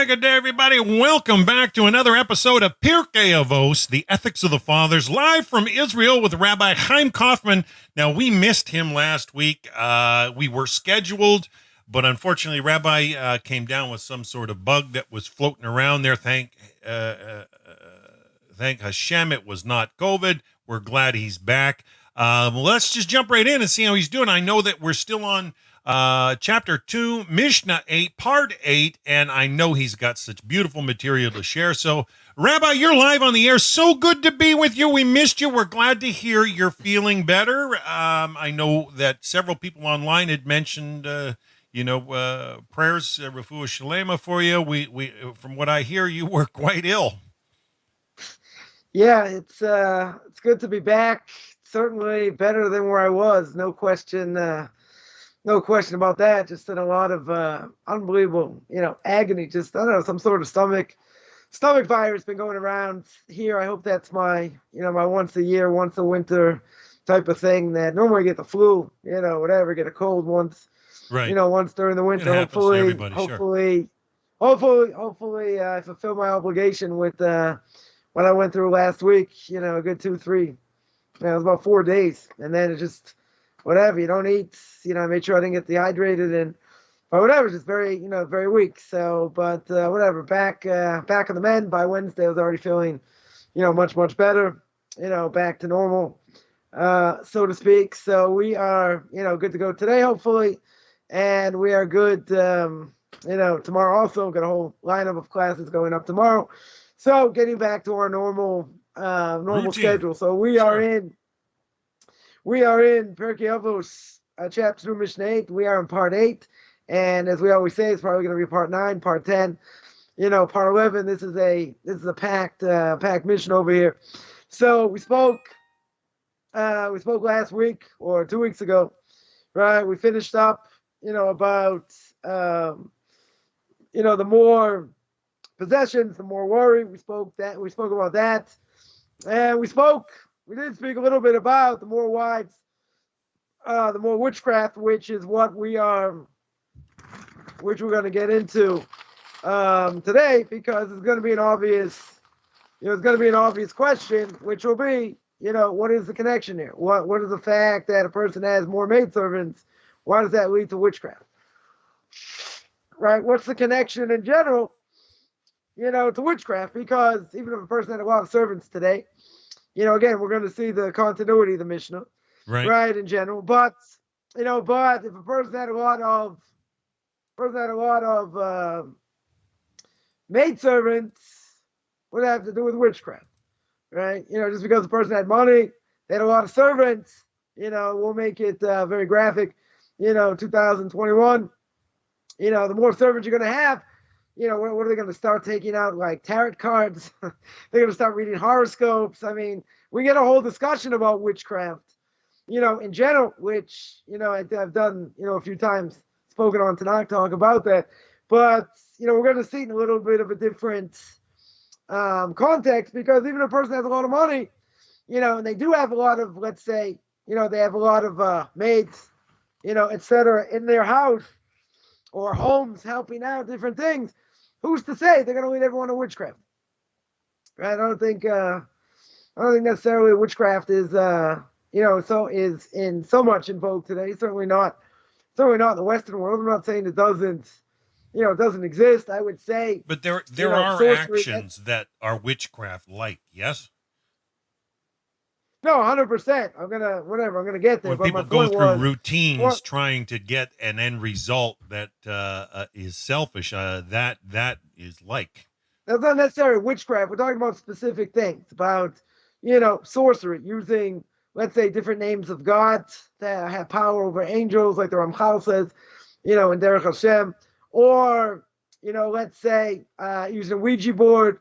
good day, everybody. Welcome back to another episode of Pirkei Avos, the Ethics of the Fathers, live from Israel with Rabbi Chaim Coffman. Now, we missed him last week. We were scheduled, but unfortunately, Rabbi came down with some sort of bug that was floating around there. Thank Hashem, it was not COVID. We're glad he's back. Let's just jump right in and see how he's doing. I know that we're still on chapter 2, Mishnah 8, part 8, and I know he's got such beautiful material to share. So, Rabbi, you're live on the air. So good to be with you. We missed you. We're glad to hear you're feeling better. I know that several people online had mentioned, prayers, refuah shalema for you. We, from what I hear, you were quite ill. Yeah, it's good to be back. Certainly better than where I was. No question about that. Just in a lot of unbelievable, agony. Just, I don't know, some sort of stomach virus been going around here. I hope that's my once a year, once a winter type of thing that normally I get the flu, whatever, get a cold once, right? Once during the winter. Hopefully, I fulfill my obligation with what I went through last week. A good 2-3. It was about 4 days, and then it just. Whatever, you don't eat, I made sure I didn't get dehydrated or whatever, just very, very weak. So, but whatever, back on the mend. By Wednesday, I was already feeling, much, much better, back to normal, so to speak. So we are, good to go today, hopefully. And we are good, tomorrow also. Got a whole lineup of classes going up tomorrow. So getting back to our normal schedule. So we are in Pirkei Avos, chapter 2, Mishnah 8. We are in part 8, and as we always say, it's probably going to be part 9, part 10, part 11. This is a packed Mishnah over here. So we spoke last week or 2 weeks ago, right? We finished up, about the more possessions, the more worry. We spoke about that, and we did speak a little bit about the more wives, the more witchcraft, which is what we're going to get into today, because it's going to be an obvious question, which will be, what is the connection here? What is the fact that a person has more maidservants? Why does that lead to witchcraft? Right? What's the connection in general, to witchcraft? Because even if a person had a lot of servants today, again, we're going to see the continuity of the Mishnah, right, in general. But, if a person had a lot of maidservants, what does that have to do with witchcraft, right? Just because the person had money, they had a lot of servants, we'll make it very graphic, 2021, the more servants you're going to have, what are they going to start taking out, like tarot cards? They're going to start reading horoscopes. I mean, we get a whole discussion about witchcraft, in general, which, I've done, a few times, spoken on Tanakh Talk about that. But, we're going to see it in a little bit of a different context, because even if a person has a lot of money, and they do have a lot of, let's say, they have a lot of maids, etc. in their house or homes helping out different things, who's to say they're going to lead everyone to witchcraft? Right? I don't think necessarily witchcraft is is in so much in vogue today. Certainly not in the Western world. I'm not saying it doesn't exist. I would say, but there are actions that are witchcraft-like. Yes. No, 100%. I'm gonna get there. When but people go through routines trying to get an end result that is selfish, that is like. That's not necessarily witchcraft. We're talking about specific things, about sorcery, using, let's say, different names of God that have power over angels, like the Ramchal says, in Derech Hashem, or let's say using a Ouija board,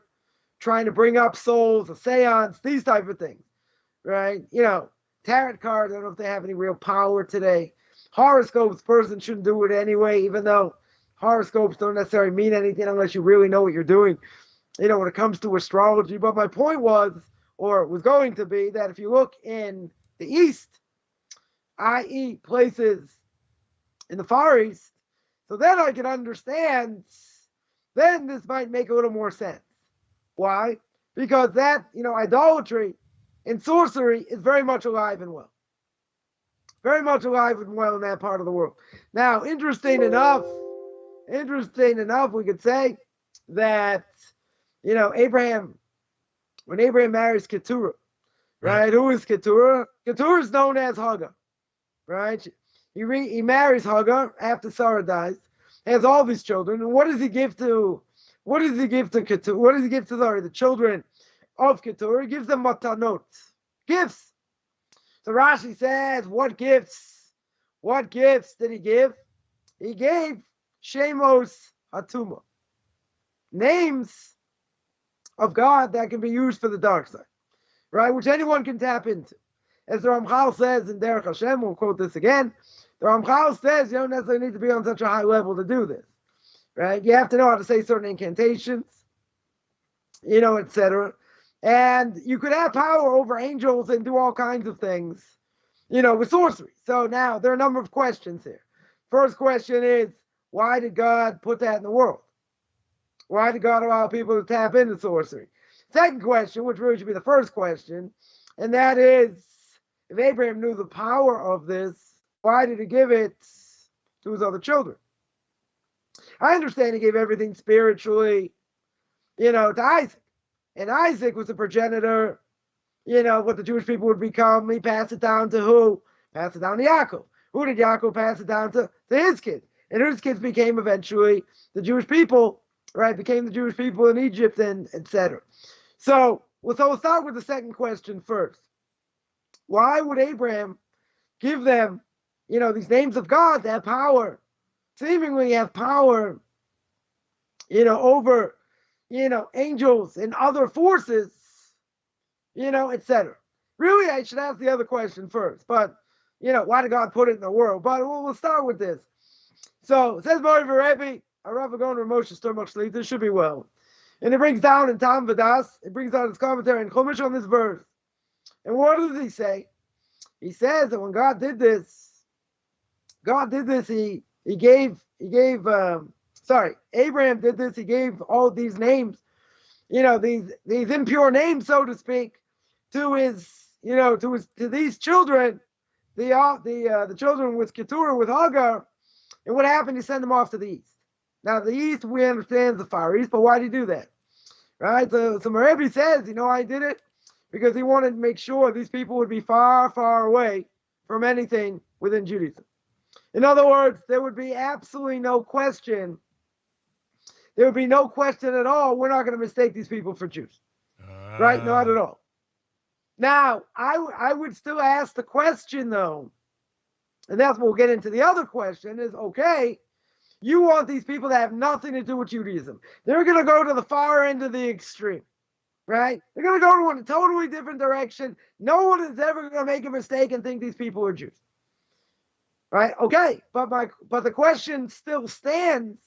trying to bring up souls, a seance, these type of things. Right? Tarot cards, I don't know if they have any real power today. Horoscopes, person shouldn't do it anyway, even though horoscopes don't necessarily mean anything unless you really know what you're doing, when it comes to astrology. But my point was going to be, that if you look in the East, i.e. places in the Far East, so then I can understand then this might make a little more sense. Why? Because that, idolatry and sorcery is very much alive and well. Very much alive and well in that part of the world. Now, interesting enough, we could say that, Abraham, when Abraham marries Keturah, right? Who is Keturah? Keturah is known as Hagar, right? He marries Hagar after Sarah dies, has all these children, and what does he give to Keturah? What does he give to the children of Keturah? He gives them matanot, gifts. So Rashi says, what gifts? What gifts did he give? He gave Shemos Hatuma, names of God that can be used for the dark side, right? Which anyone can tap into. As the Ramchal says in Derech Hashem, we'll quote this again. The Ramchal says you don't necessarily need to be on such a high level to do this, right? You have to know how to say certain incantations, etc. And you could have power over angels and do all kinds of things, with sorcery. So now there are a number of questions here. First question is, why did God put that in the world? Why did God allow people to tap into sorcery? Second question, which really should be the first question, and that is, if Abraham knew the power of this, why did he give it to his other children? I understand he gave everything spiritually, to Isaac. And Isaac was the progenitor, what the Jewish people would become. He passed it down to who? Passed it down to Yaakov. Who did Yaakov pass it down to? To his kids. And his kids became eventually the Jewish people, right? Became the Jewish people in Egypt and etc. So we'll start with the second question first. Why would Abraham give them, these names of God that have power, seemingly have power, over, angels and other forces, etc. Really, I should ask the other question first, but, why did God put it in the world? But we'll start with this. So it says, Mori Rebbe, Arav Agon Ramosha Sturmach Shlita, this should be well. And it brings down in Tam Vadas, it brings down his commentary in Chumash on this verse. And what does he say? He says that when Abraham did this, he gave all these names, these impure names, so to speak, to these children, the children with Keturah, with Hagar. And what happened? He sent them off to the east. Now, the east, we understand the Far East, but why did he do that? Right? So Rebbe says, I did it because he wanted to make sure these people would be far, far away from anything within Judaism. In other words, there would be absolutely no question. There would be no question at all. We're not going to mistake these people for Jews. Right? Not at all. Now, I would still ask the question, though, and that's what we'll get into. The other question is, okay, you want these people to have nothing to do with Judaism. They're going to go to the far end of the extreme, right? They're going to go to a totally different direction. No one is ever going to make a mistake and think these people are Jews, right? Okay, but the question still stands.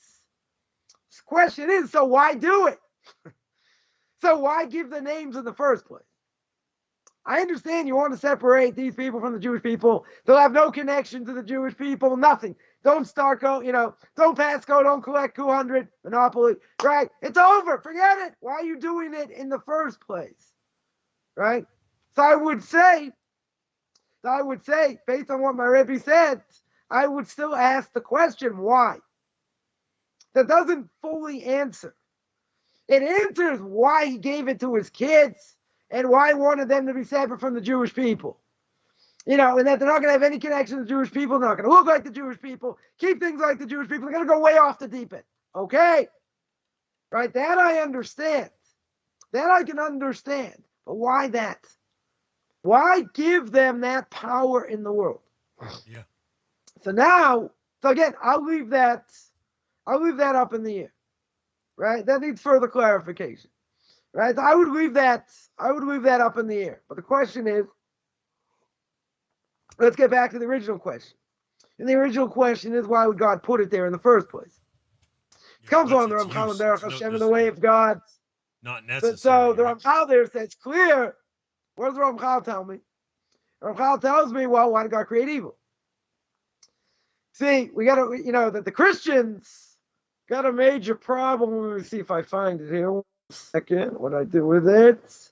The question is, so why do it? So why give the names in the first place? I understand you want to separate these people from the Jewish people. They'll have no connection to the Jewish people, nothing. Don't start don't pass go, don't collect 200, monopoly, right? It's over, forget it. Why are you doing it in the first place, right? So I would say, based on what my Rebbe said, I would still ask the question, why? That doesn't fully answer. It answers why he gave it to his kids, and why he wanted them to be separate from the Jewish people. And that they're not going to have any connection to the Jewish people. They're not going to look like the Jewish people. Keep things like the Jewish people. They're going to go way off the deep end. Okay? Right? That I understand. That I can understand. But why that? Why give them that power in the world? Yeah. So again, I'll leave that up in the air. Right? That needs further clarification. Right? So I would leave that up in the air. But the question is, let's get back to the original question. And the original question is, why would God put it there in the first place? It comes on the Ramchal and Derech Hashem in the way of God. Not necessary. So the Ramchal there says clear. What does the Ramchal tell me? The Ramchal tells me, well, why did God create evil? See, we got to, that the Christians, got a major problem. Let me see if I find it here. 1 second. What I do with it? It's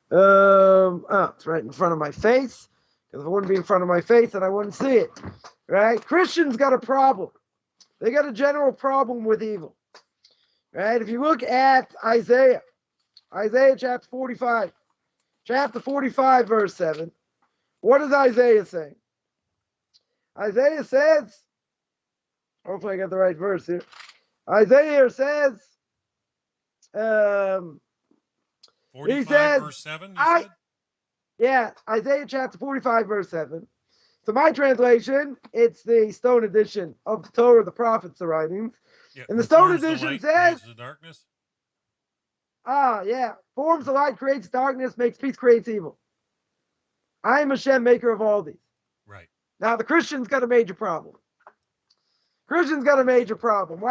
right in front of my face. Because if it wouldn't be in front of my face, then I wouldn't see it. Right? Christians got a problem. They got a general problem with evil. Right? If you look at Isaiah chapter 45, verse 7, what is Isaiah saying? Isaiah says, hopefully I got the right verse here. Isaiah says, 45 he says, verse 7, you said? Yeah, Isaiah chapter 45, verse 7. So my translation, it's the Stone edition of the Torah, the prophets, the writings. Yeah, And the Stone forms the edition light, says, creates the darkness. forms the light, creates darkness, makes peace, creates evil. I am Hashem, maker of all these. Right. Now, the Christians got a major problem. Why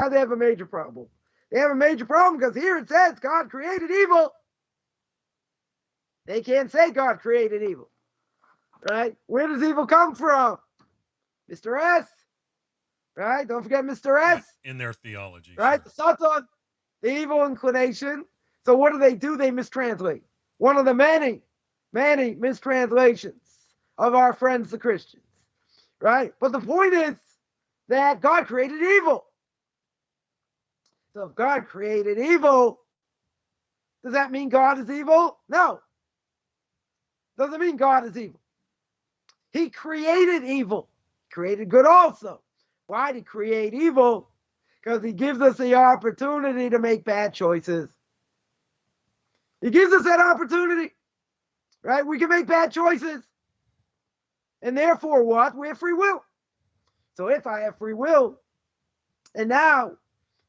do they have a major problem? They have a major problem because here it says God created evil. They can't say God created evil. Right? Where does evil come from? Mr. S. Right? Don't forget Mr. S. Yeah, in their theology. Right? Sure. The Satan, the evil inclination. So what do? They mistranslate. One of the many mistranslations of our friends, the Christians. Right? But the point is that God created evil. So if God created evil, does that mean God is evil? No. Doesn't mean God is evil. He created evil. Created good also. Why did he create evil? Because he gives us the opportunity to make bad choices. He gives us that opportunity. Right? We can make bad choices. And therefore what? We have free will. So if I have free will, and now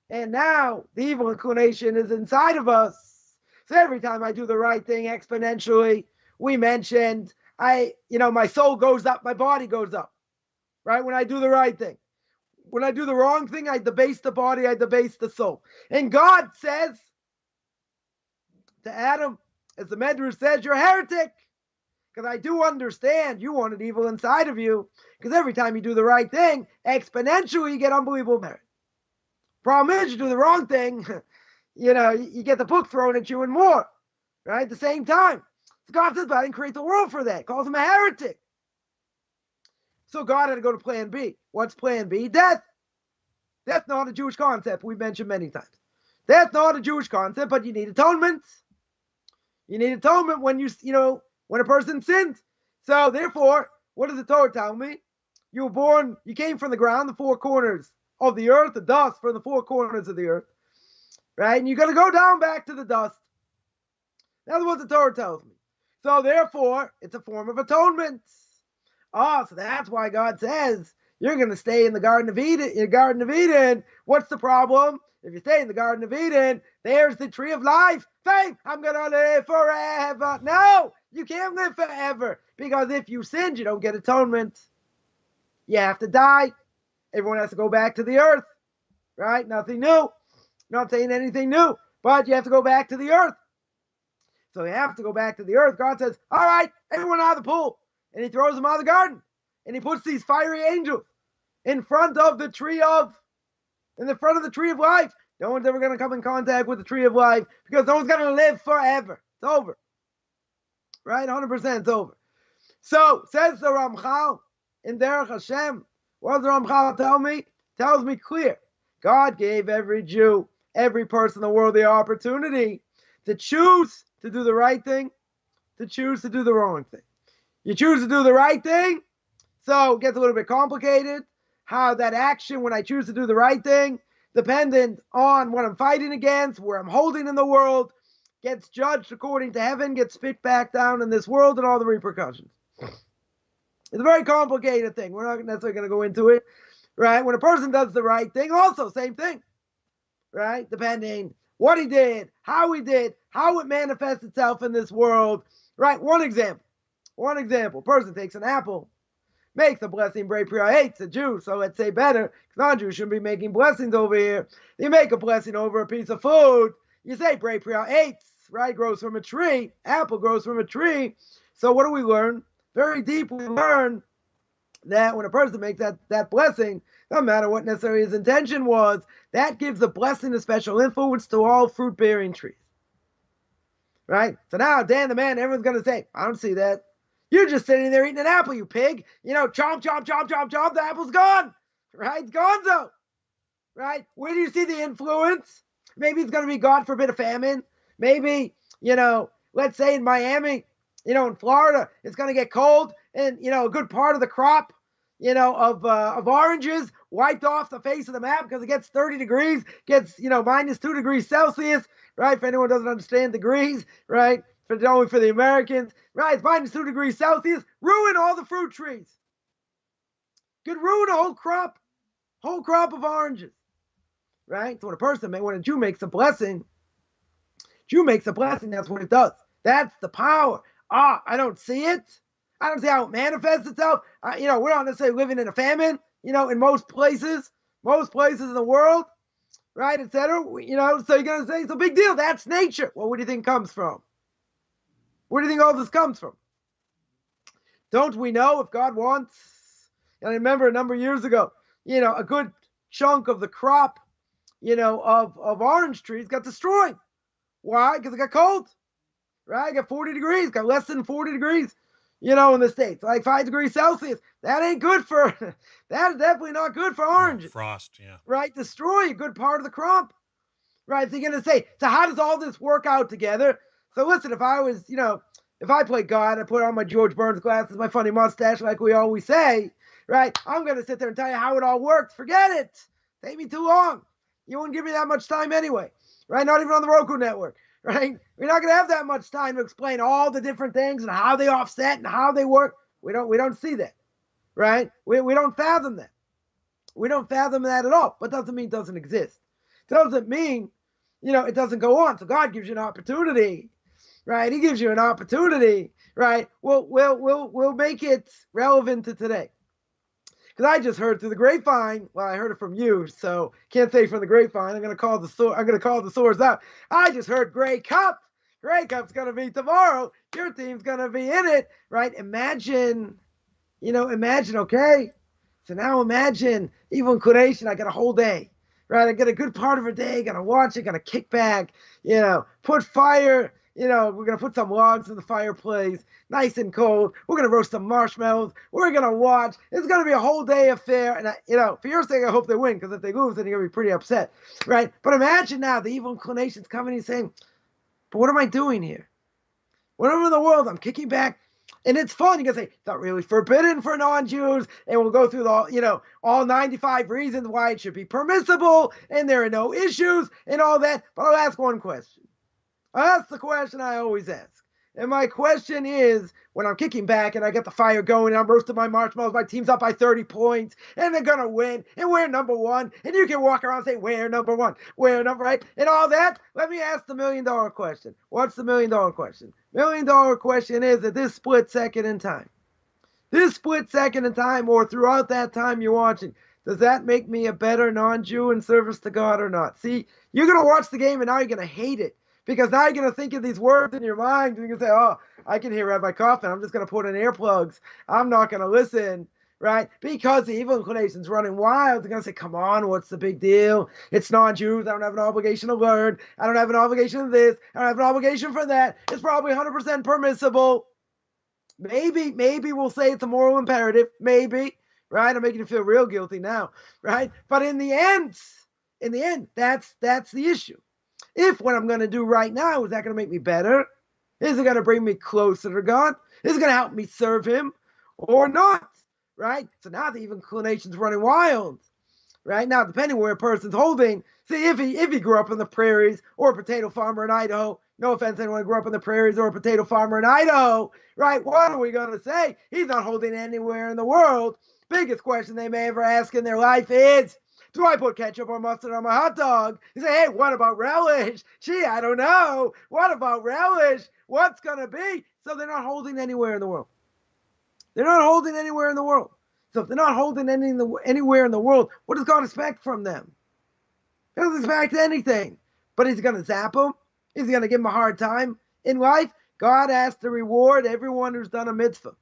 the evil inclination is inside of us. So every time I do the right thing exponentially, we mentioned, my soul goes up, my body goes up. Right? When I do the right thing. When I do the wrong thing, I debase the body, I debase the soul. And God says to Adam, as the Medrash says, you're a heretic. Because I do understand you wanted evil inside of you. Because every time you do the right thing, exponentially you get unbelievable merit. Problem is, you do the wrong thing, you get the book thrown at you and more. Right? At the same time. So God says, but I didn't create the world for that. Calls him a heretic. So God had to go to plan B. What's plan B? Death. That's not a Jewish concept. We've mentioned many times. That's not a Jewish concept, but you need atonement. You need atonement when when a person sins. So therefore, what does the Torah tell me? You came from the ground, the four corners of the earth, the dust from the four corners of the earth. Right? And you're going to go down back to the dust. That's what the Torah tells me. So therefore, it's a form of atonement. So that's why God says you're going to stay in the Garden of Eden. What's the problem? If you stay in the Garden of Eden, there's the tree of life. Fine, I'm going to live forever. No, you can't live forever. Because if you sinned, you don't get atonement. You have to die. Everyone has to go back to the earth. Right? Nothing new. Not saying anything new. But you have to go back to the earth. So you have to go back to the earth. God says, all right, everyone out of the pool. And he throws them out of the garden. And he puts these fiery angels in front of the tree of life. No one's ever going to come in contact with the tree of life because no one's going to live forever. It's over. Right? 100% it's over. So, says the Ramchal in Derech Hashem. What does the Ramchal tell me? Tells me clear. God gave every Jew, every person in the world the opportunity to choose to do the right thing, to choose to do the wrong thing. You choose to do the right thing, so it gets a little bit complicated. How that action, when I choose to do the right thing, dependent on what I'm fighting against, where I'm holding in the world, gets judged according to heaven, gets spit back down in this world, and all the repercussions. It's a very complicated thing. We're not necessarily going to go into it. Right? When a person does the right thing, also same thing. Right? Depending what he did, how it manifests itself in this world. Right? One example. Person takes an apple, makes a blessing, Brei Priya hates a Jew, so let's say better, because non-Jews shouldn't be making blessings over here. You make a blessing over a piece of food, you say Brei Priya hates, right? Grows from a tree, apple grows from a tree. So what do we learn? Very deep, we learn that when a person makes that blessing, No matter what necessarily his intention was, that gives a blessing, a special influence to all fruit-bearing trees. Right? So now, Dan the man, everyone's going to say, I don't see that. You're just sitting there eating an apple, you pig. Chomp, chomp, chomp, chomp, chomp, the apple's gone. Right? It's gonzo. Right? Where do you see the influence? Maybe it's going to be, God forbid, a famine. Maybe, let's say in Miami, in Florida, it's going to get cold and, a good part of the crop, of oranges wiped off the face of the map because it gets 30 degrees, gets, minus 2 degrees Celsius, right? For anyone who doesn't understand degrees, right? Only for the Americans, right? It's minus 2 degrees Celsius, ruin all the fruit trees. Could ruin a whole crop of oranges, right? So when a Jew makes a blessing, that's what it does. That's the power. I don't see it. I don't see how it manifests itself. We're not necessarily living in a famine, in most places in the world, right, etc. So you're going to say it's a big deal. That's nature. Well, what do you think comes from? Where do you think all this comes from? Don't we know if God wants? And I remember a number of years ago, a good chunk of the crop, of orange trees got destroyed. Why? Because it got cold, right? It got 40 degrees, got less than 40 degrees, in the States, like 5 degrees Celsius. That ain't good that is definitely not good for oranges. Frost, yeah. Right? Destroy a good part of the crop. Right? So you're going to say, so how does all this work out together? So listen, if I was, if I played God, I put on my George Burns glasses, my funny mustache, like we always say, right? I'm going to sit there and tell you how it all works. Forget it. Take me too long. You wouldn't give me that much time anyway, right? Not even on the Roku network, right? We're not going to have that much time to explain all the different things and how they offset and how they work. We don't see that, right? We don't fathom that. We don't fathom that at all, but doesn't mean it doesn't exist. Doesn't mean, it doesn't go on. So God gives you an opportunity, right? He gives you an opportunity, right? We'll make it relevant to today. Because I just heard through the grapevine. Well, I heard it from you, so can't say from the grapevine. I'm gonna call the source out. I just heard Grey Cup. Grey Cup's gonna be tomorrow. Your team's gonna be in it, right? Imagine. Okay. So now imagine evil inclination. I got a whole day, right? I got a good part of a day. Gonna watch it. Gonna kick back. Put fire. We're going to put some logs in the fireplace, nice and cold. We're going to roast some marshmallows. We're going to watch. It's going to be a whole day affair. And, for your sake, I hope they win, because if they lose, then you're going to be pretty upset, right? But imagine now the evil inclinations coming and saying, but what am I doing here? Whatever in the world, I'm kicking back. And it's fun. You can say, it's not really forbidden for non-Jews. And we'll go through all 95 reasons why it should be permissible. And there are no issues and all that. But I'll ask one question. That's the question I always ask. And my question is, when I'm kicking back and I get the fire going and I'm roasting my marshmallows, my team's up by 30 points and they're going to win and we're number one. And you can walk around and say, we're number one, we're number right, and all that. Let me ask the $1 million question. What's the $1 million question? $1 million question is at this split second in time. Or throughout that time you're watching, does that make me a better non-Jew in service to God or not? See, you're going to watch the game and now you're going to hate it. Because now you're going to think of these words in your mind and you're going to say, oh, I can hear Rabbi Coffman. I'm just going to put in earplugs. I'm not going to listen, right? Because the evil inclination's running wild. They're going to say, come on, what's the big deal? It's non-Jews. I don't have an obligation to learn. I don't have an obligation to this. I don't have an obligation for that. It's probably 100% permissible. Maybe we'll say it's a moral imperative. Maybe, right? I'm making you feel real guilty now, right? But in the end, that's the issue. If what I'm going to do right now, is that going to make me better? Is it going to bring me closer to God? Is it going to help me serve him or not? Right? So now the evil inclination's running wild. Right? Now, depending where a person's holding, see, if he grew up in the prairies or a potato farmer in Idaho, no offense to anyone who grew up in the prairies or a potato farmer in Idaho, right? What are we going to say? He's not holding anywhere in the world. Biggest question they may ever ask in their life is, do I put ketchup or mustard on my hot dog? You say, hey, what about relish? Gee, I don't know. What about relish? What's going to be? So they're not holding anywhere in the world. So if they're not holding anywhere in the world, what does God expect from them? He doesn't expect anything. But he's going to zap them. He's going to give them a hard time. In life, God has to reward everyone who's done a mitzvah.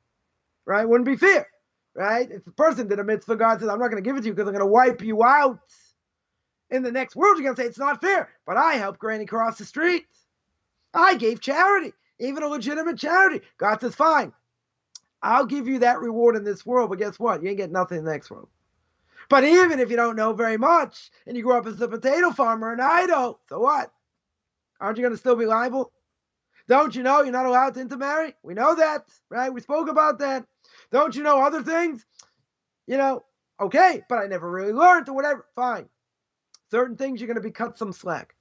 Right? Wouldn't be fair. right? If the person did a mitzvah, God says, I'm not going to give it to you because I'm going to wipe you out. In the next world, you're going to say, it's not fair, but I helped Granny cross the street. I gave charity, even a legitimate charity. God says, fine, I'll give you that reward in this world, but guess what? You ain't get nothing in the next world. But even if you don't know very much, and you grew up as a potato farmer in Idaho, so what? Aren't you going to still be liable? Don't you know you're not allowed to intermarry? We know that, right? We spoke about that. Don't you know other things? Okay, but I never really learned or whatever. Fine. Certain things you're going to be cut some slack,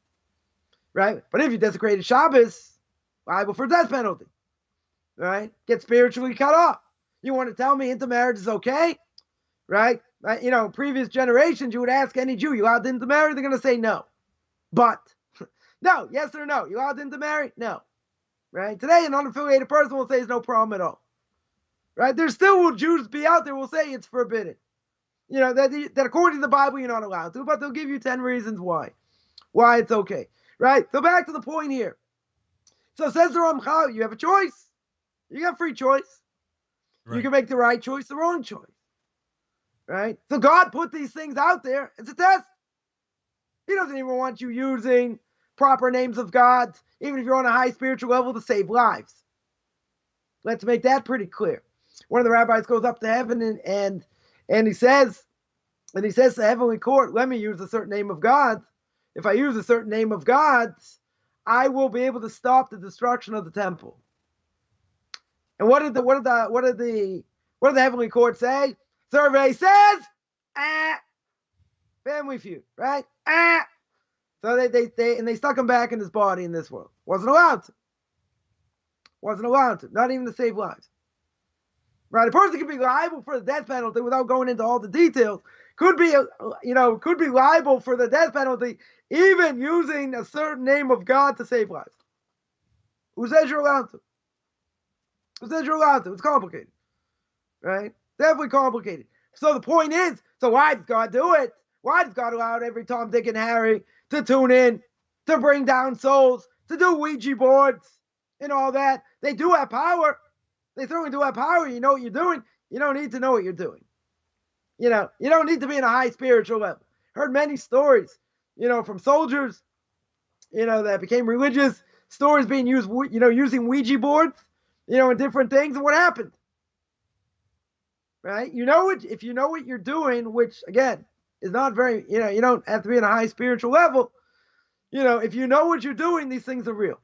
right? But if you desecrated Shabbos, liable for death penalty, right? Get spiritually cut off. You want to tell me intermarriage is okay, right? Previous generations, you would ask any Jew, you allowed to intermarry? They're going to say no. But, no, yes or no? You allowed to intermarry? No. Right? Today, an unaffiliated person will say it's no problem at all. Right? There still will Jews be out there will say it's forbidden. That according to the Bible, you're not allowed to, but they'll give you 10 reasons why it's okay. Right? So back to the point here. So says the Ramchal, you have a choice. You got free choice. Right. You can make the right choice, the wrong choice. Right? So God put these things out there. It's a test. He doesn't even want you using proper names of God, even if you're on a high spiritual level, to save lives. Let's make that pretty clear. One of the rabbis goes up to heaven and he says to the heavenly court, let me use a certain name of God. If I use a certain name of God, I will be able to stop the destruction of the temple. And what did the heavenly court say? Survey says, family feud, right? So they stuck him back in his body in this world. Wasn't allowed to. Not even to save lives. Right? A person could be liable for the death penalty without going into all the details. Could be liable for the death penalty even using a certain name of God to save lives. Who says you're allowed to? It's complicated. Right? Definitely complicated. So the point is, so why does God do it? Why does God allow every Tom, Dick, and Harry to tune in, to bring down souls, to do Ouija boards and all that? They do have power. They certainly do have power. You know what you're doing. You don't need to know what you're doing. You don't need to be in a high spiritual level. Heard many stories, from soldiers, that became religious, stories being used, using Ouija boards, and different things. And what happened? Right? If you know what you're doing, which again is not very, you don't have to be in a high spiritual level. If you know what you're doing, these things are real.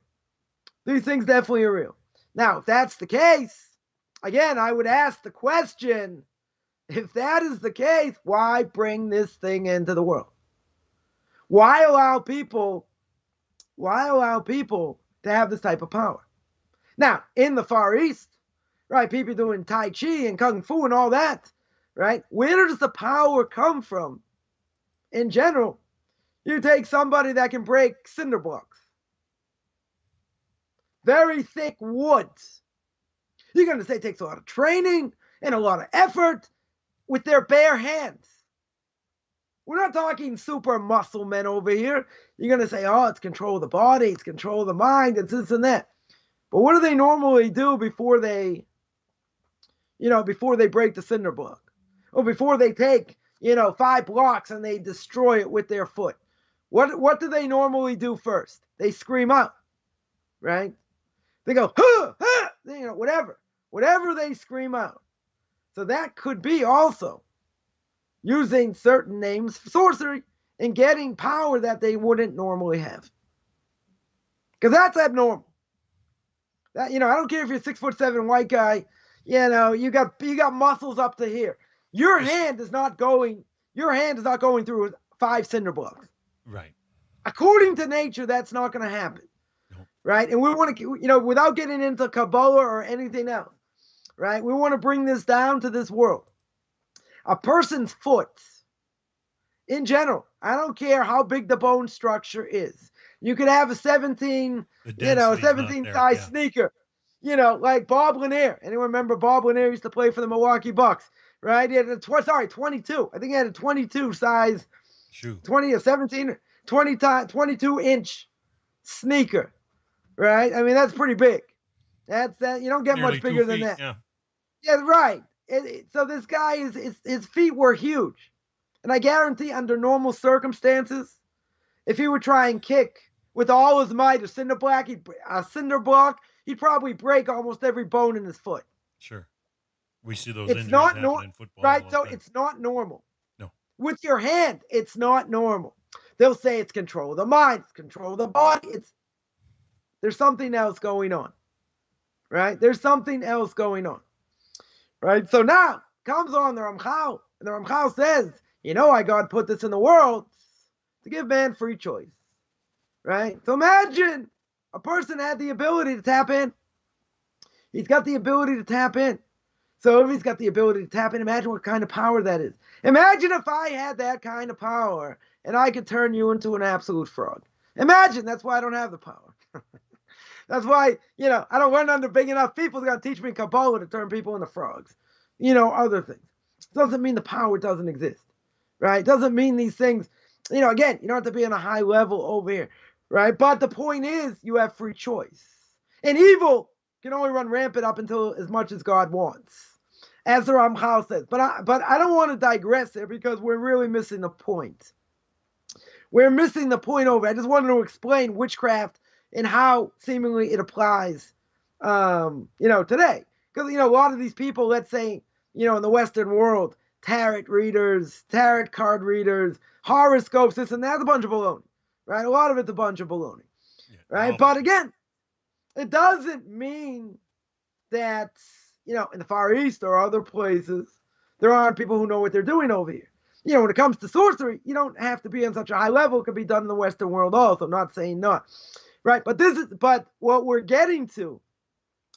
These things definitely are real. Now, if that's the case, again, I would ask the question, if that is the case, why bring this thing into the world? Why allow people to have this type of power? Now, in the Far East, right, people doing Tai Chi and Kung Fu and all that, right? Where does the power come from? In general, you take somebody that can break cinder blocks. Very thick woods. You're going to say it takes a lot of training and a lot of effort with their bare hands. We're not talking super muscle men over here. You're going to say, oh, it's control of the body, it's control of the mind, it's this and that. But what do they normally do before they break the cinder block? Or before they take, 5 blocks and they destroy it with their foot? What do they normally do first? They scream out, right? They go, huh, huh, whatever they scream out. So that could be also using certain names for sorcery and getting power that they wouldn't normally have. Because that's abnormal. That, I don't care if you're a 6'7" white guy, you got muscles up to here. Your hand is not going through 5 cinder blocks. Right. According to nature, that's not going to happen. Nope. Right? And we want to, without getting into Kabbalah or anything else, right? We want to bring this down to this world. A person's foot, in general, I don't care how big the bone structure is. You could have a 17 size sneaker, like Bob Lanier. Anyone remember Bob Lanier used to play for the Milwaukee Bucks, right? He had 22. I think he had a 22 size, shoe. 22-inch sneaker, right? I mean, that's pretty big. You don't get nearly much bigger than that. Yeah, right. So this guy his feet were huge, and I guarantee under normal circumstances, if he would try and kick with all his might a cinder block, he'd probably break almost every bone in his foot. Sure. We see those It's injuries not happen in football. right. all the So time. it's not normal. No. With your hand, it's not normal. They'll say it's control of the mind, it's control of the body. There's something else going on, right? There's something else going on, right? So now comes on the Ramchal, and the Ramchal says, why God put this in the world? To give man free choice, right? So imagine a person had the ability to tap in. He's got the ability to tap in. So if he's got the ability to tap in, imagine what kind of power that is. Imagine if I had that kind of power and I could turn you into an absolute frog. Imagine. That's why I don't have the power. That's why, I don't run under big enough people to teach me Kabbalah to turn people into frogs. Other things. It doesn't mean the power doesn't exist, right? It doesn't mean these things, again, you don't have to be on a high level over here, right? But the point is you have free choice. And evil can only run rampant up until as much as God wants, as the Ramchal says. But I don't want to digress there because we're really missing the point. We're missing the point over. I just wanted to explain witchcraft and how seemingly it applies, today. Because, a lot of these people, let's say, in the Western world, tarot readers, tarot card readers, horoscopes, this and that's a bunch of baloney, right? A lot of it's a bunch of baloney, right? But again, it doesn't mean that, in the Far East or other places, there aren't people who know what they're doing over here. When it comes to sorcery, you don't have to be on such a high level. It could be done in the Western world also. I'm not saying not, right? But what we're getting to,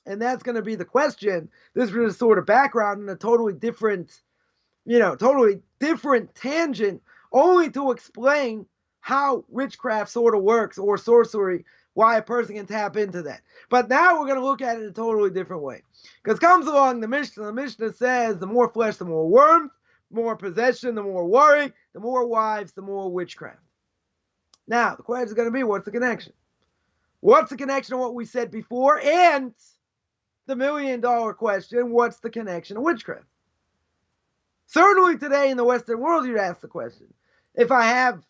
and that's going to be the question. This is a sort of background in a totally different tangent, only to explain how witchcraft sort of works or sorcery, why a person can tap into that. But now we're going to look at it in a totally different way. Because comes along the Mishnah says the more flesh, the more worms, more possession, the more worry, the more wives, the more witchcraft. Now, the question is going to be, what's the connection? What's the connection to what we said before? And the $1 million question, what's the connection to witchcraft? Certainly today in the Western world, you'd ask the question, if I have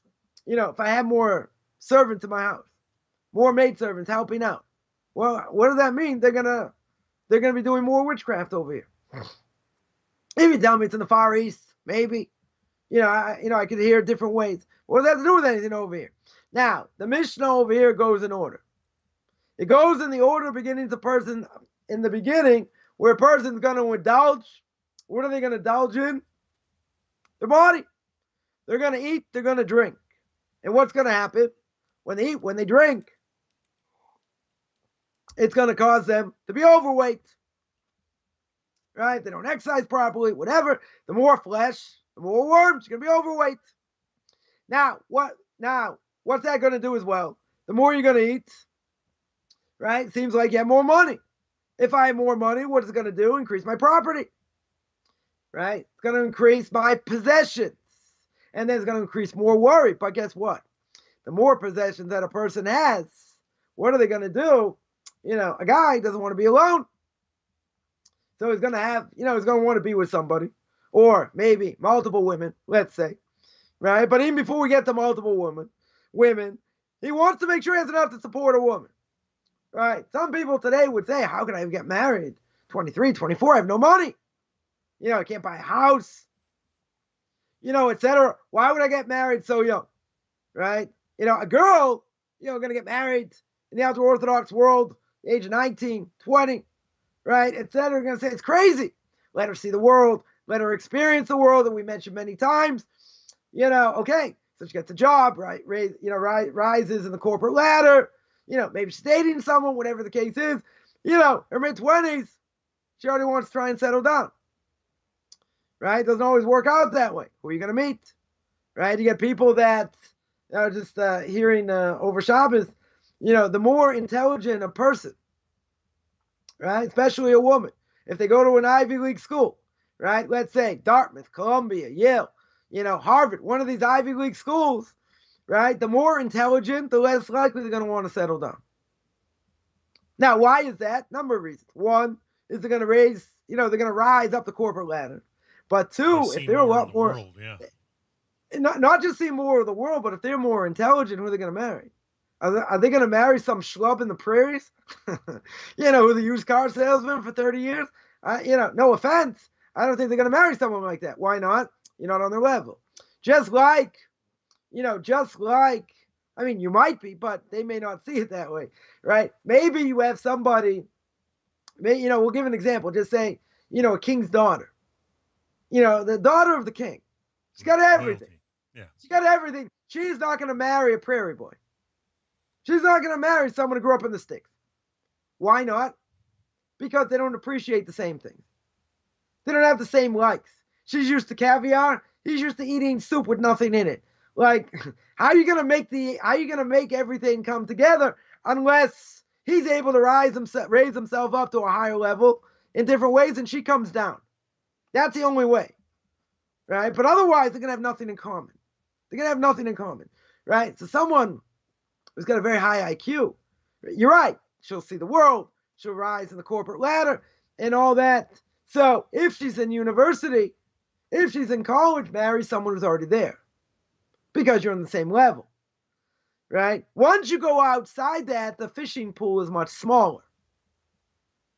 more servants in my house, more maidservants helping out, well, what does that mean? They're gonna be doing more witchcraft over here. If you tell me it's in the Far East, maybe, I could hear different ways. What does that have to do with anything over here? Now, the Mishnah over here goes in order. It goes in the order beginning to person in the beginning, where a person's going to indulge. What are they going to indulge in? Their body. They're going to eat, they're going to drink. And what's going to happen? When they eat, when they drink, it's going to cause them to be overweight. Right? They don't exercise properly, whatever. The more flesh, the more worms, you're going to be overweight. Now, what's that going to do as well? The more you're going to eat, right? It seems like you have more money. If I have more money, what is it going to do? Increase my property. Right? It's going to increase my possessions. And then it's going to increase more worry. But guess what? The more possessions that a person has, what are they going to do? A guy doesn't want to be alone. So he's going to have, he's going to want to be with somebody. Or maybe multiple women, let's say. Right? But even before we get to multiple women, he wants to make sure he has enough to support a woman. Right? Some people today would say, how can I get married? 23, 24, I have no money. I can't buy a house. Etc. Why would I get married so young? Right? A girl, going to get married in the ultra-Orthodox world, age of 19, 20, right? Etc. Going to say it's crazy. Let her see the world. Let her experience the world that we mentioned many times. Okay. So she gets a job, right? Rises in the corporate ladder. Maybe she's dating someone, whatever the case is. Her mid-20s, she already wants to try and settle down. Right? Doesn't always work out that way. Who are you going to meet? Right? You get people that just hearing over Shabbos, the more intelligent a person, right? Especially a woman, if they go to an Ivy League school, right? Let's say Dartmouth, Columbia, Yale, Harvard, one of these Ivy League schools, right? The more intelligent, the less likely they're going to want to settle down. Now, why is that? Number of reasons. One is they're going to raise, they're going to rise up the corporate ladder. But two, if they're a lot more, world, yeah. Not just see more of the world, but if they're more intelligent, who are they going to marry? Are they going to marry some schlub in the prairies? Who's a used car salesman for 30 years? No offense. I don't think they're going to marry someone like that. Why not? You're not on their level. Just like, I mean, you might be, but they may not see it that way, right? Maybe you have somebody, we'll give an example. Just say, a king's daughter. The daughter of the king. She's got everything. Yeah. She's got everything. She's not going to marry a prairie boy. She's not going to marry someone who grew up in the sticks. Why not? Because they don't appreciate the same things. They don't have the same likes. She's used to caviar. He's used to eating soup with nothing in it. Like, how are you going to make everything come together unless he's able to raise himself up to a higher level in different ways and she comes down? That's the only way. Right? But otherwise, they're going to have nothing in common. They're going to have nothing in common. Right? So someone who's got a very high IQ, you're right. She'll see the world. She'll rise in the corporate ladder and all that. So if she's in university, if she's in college, marry someone who's already there because you're on the same level, right? Once you go outside that, the fishing pool is much smaller,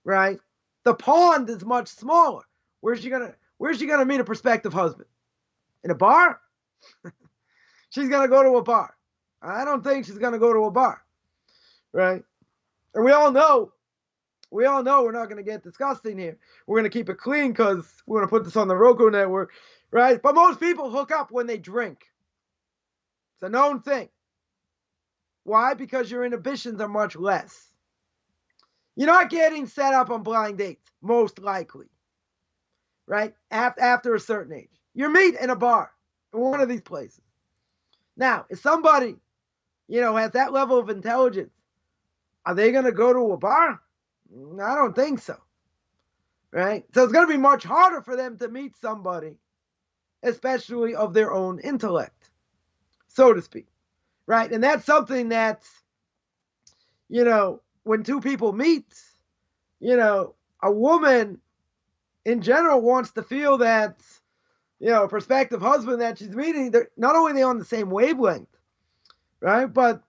right? The pond is much smaller. Where's she gonna meet a prospective husband? In a bar? She's gonna go to a bar. I don't think she's gonna go to a bar, right? And we all know we're not going to get disgusting here. We're going to keep it clean because we're going to put this on the Roku network, right? But most people hook up when they drink. It's a known thing. Why? Because your inhibitions are much less. You're not getting set up on blind dates, most likely, right? After a certain age. You meet in a bar, in one of these places. Now, if somebody, has that level of intelligence, are they going to go to a bar? I don't think so, right? So it's going to be much harder for them to meet somebody, especially of their own intellect, so to speak, right? And that's something that's, when two people meet, a woman in general wants to feel that, a prospective husband that she's meeting, they're not only are they on the same wavelength, right? But,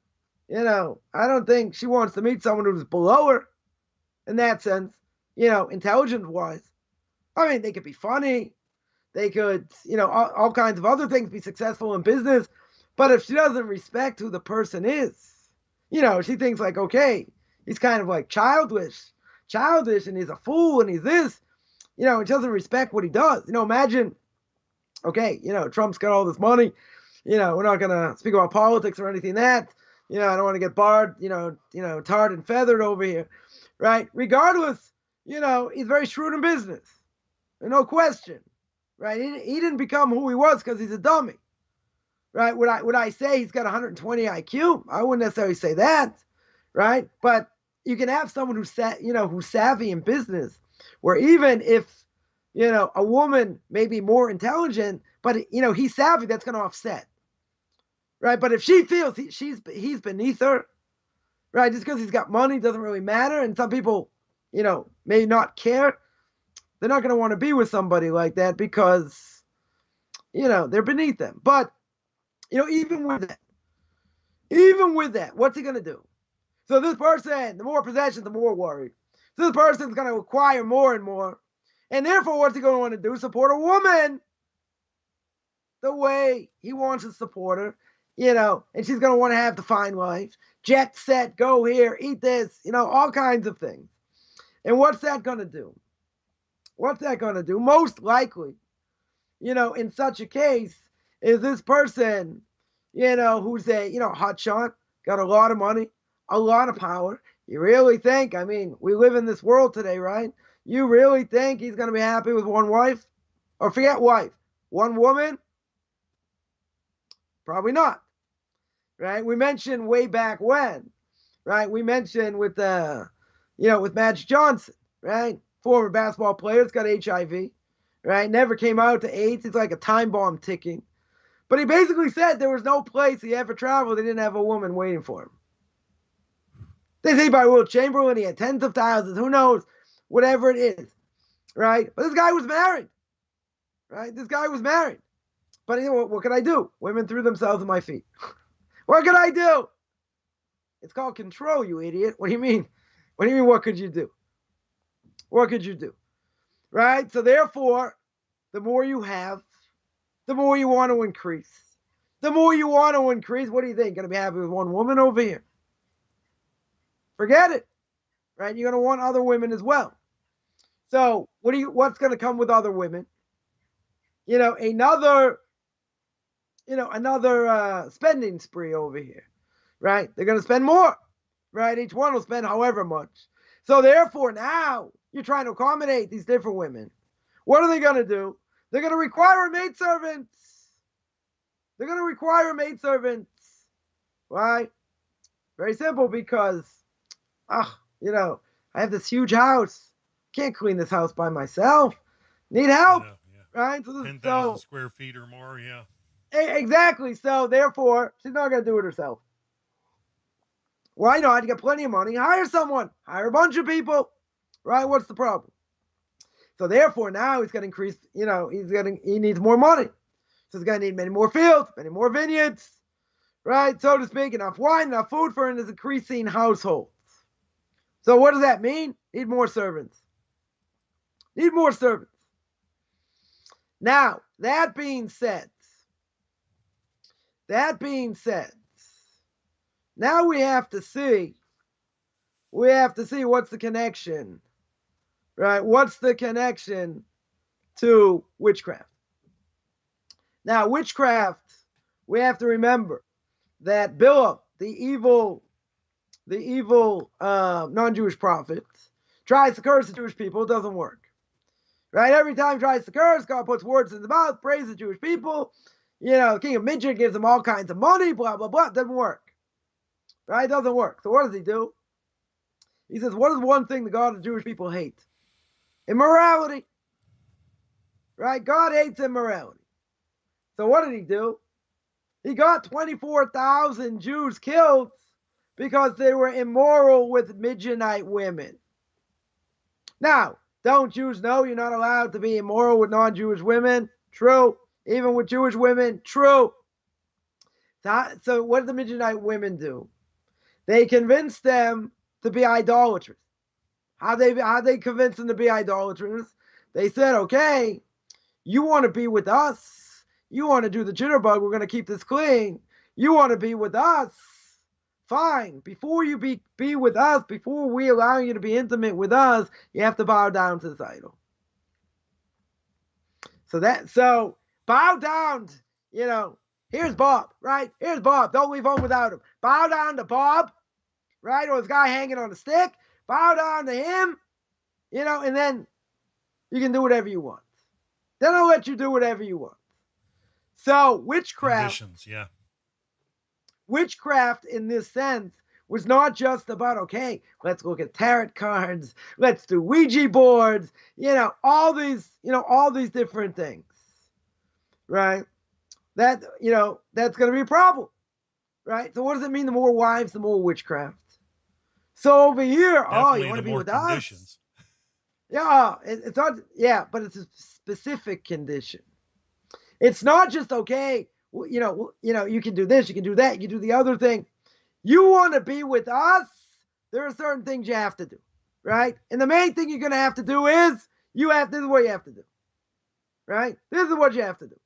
I don't think she wants to meet someone who's below her. In that sense, intelligence-wise. I mean, they could be funny. They could, all kinds of other things, be successful in business. But if she doesn't respect who the person is, she thinks like, okay, he's kind of like childish, and he's a fool, and he's this, and she doesn't respect what he does. Imagine, okay, Trump's got all this money. We're not going to speak about politics or anything that. I don't want to get barred, tarred and feathered over here. Right? Regardless, he's very shrewd in business. No question. Right? He didn't become who he was because he's a dummy. Right? Would I say he's got 120 IQ? I wouldn't necessarily say that. Right? But you can have someone who's savvy in business, where even if, a woman may be more intelligent, but he's savvy, that's going to offset. Right? But if she feels he's beneath her, right, just because he's got money doesn't really matter. And some people, may not care. They're not going to want to be with somebody like that because, they're beneath them. But, even with that, what's he going to do? So this person, the more possessions, the more worried. So this person's going to acquire more and more. And therefore, what's he going to want to do? Support a woman the way he wants to support her. And she's going to want to have the fine life. Jet set, go here, eat this, all kinds of things. And what's that going to do? Most likely, in such a case, is this person, who's a, hotshot, got a lot of money, a lot of power. You really think, we live in this world today, right? You really think he's going to be happy with one wife? Or forget wife, one woman? Probably not. Right? We mentioned way back when, right? We mentioned with with Magic Johnson, right? Former basketball player's got HIV, right? Never came out to AIDS. It's like a time bomb ticking. But he basically said there was no place he ever traveled. They didn't have a woman waiting for him. They say by Will Chamberlain, he had tens of thousands. Who knows? whatever it is, right? But this guy was married, right? This guy was married. But you know what could I do? Women threw themselves at my feet. What could I do? It's called control, you idiot. What do you mean? What do you mean, what could you do? What could you do? Right? So therefore, the more you have, the more you want to increase. The more you want to increase, what do you think? Going to be happy with one woman over here? Forget it. Right? You're going to want other women as well. So what's going to come with other women? Another spending spree over here, right? They're going to spend more, right? Each one will spend however much. So therefore, now you're trying to accommodate these different women. What are they going to do? They're going to require maidservants. They're going to require maidservants. Why? Very simple, because, I have this huge house. Can't clean this house by myself. Need help, right? So 10,000 square feet or more, yeah. Exactly. So therefore, she's not going to do it herself. Why not? You got plenty of money. Hire someone. Hire a bunch of people. Right? What's the problem? So therefore, now he's going to increase, he needs more money. So he's going to need many more fields, many more vineyards, right? So to speak, enough wine, enough food for his increasing household. So what does that mean? Need more servants. Need more servants. Now, that being said, now we have to see what's the connection, right? What's the connection to witchcraft? Now, witchcraft, we have to remember that Bilam, the evil non-Jewish prophet, tries to curse the Jewish people. It doesn't work, right? Every time he tries to curse, God puts words in the mouth, praises the Jewish people. The king of Midian gives them all kinds of money, blah, blah, blah. It doesn't work, right? It doesn't work. So what does he do? He says, what is one thing the God of the Jewish people hate? Immorality, right? God hates immorality. So what did he do? He got 24,000 Jews killed because they were immoral with Midianite women. Now, don't Jews know you're not allowed to be immoral with non-Jewish women? True. Even with Jewish women? True. So what did the Midianite women do? They convinced them to be idolatrous. How they convinced them to be idolatrous? They said, okay, you want to be with us. You want to do the jitterbug. We're going to keep this clean. You want to be with us. Fine. Before you be with us, before we allow you to be intimate with us, you have to bow down to this idol. So bow down, here's Bob, right? Here's Bob. Don't leave home without him. Bow down to Bob, right? Or this guy hanging on a stick. Bow down to him, and then you can do whatever you want. Then I'll let you do whatever you want. So witchcraft, conditions, yeah. Witchcraft in this sense was not just about, okay, let's look at tarot cards, let's do Ouija boards, all these different things, right? That's going to be a problem, right? So what does it mean? The more wives, the more witchcraft. So over here, Definitely you want to be with conditions. us? Yeah, it's not. Yeah, but it's a specific condition. It's not just, okay, you can do this, you can do that, you can do the other thing. You want to be with us, there are certain things you have to do, right? And the main thing you're going to have to do is, this is what you have to do, right? This is what you have to do.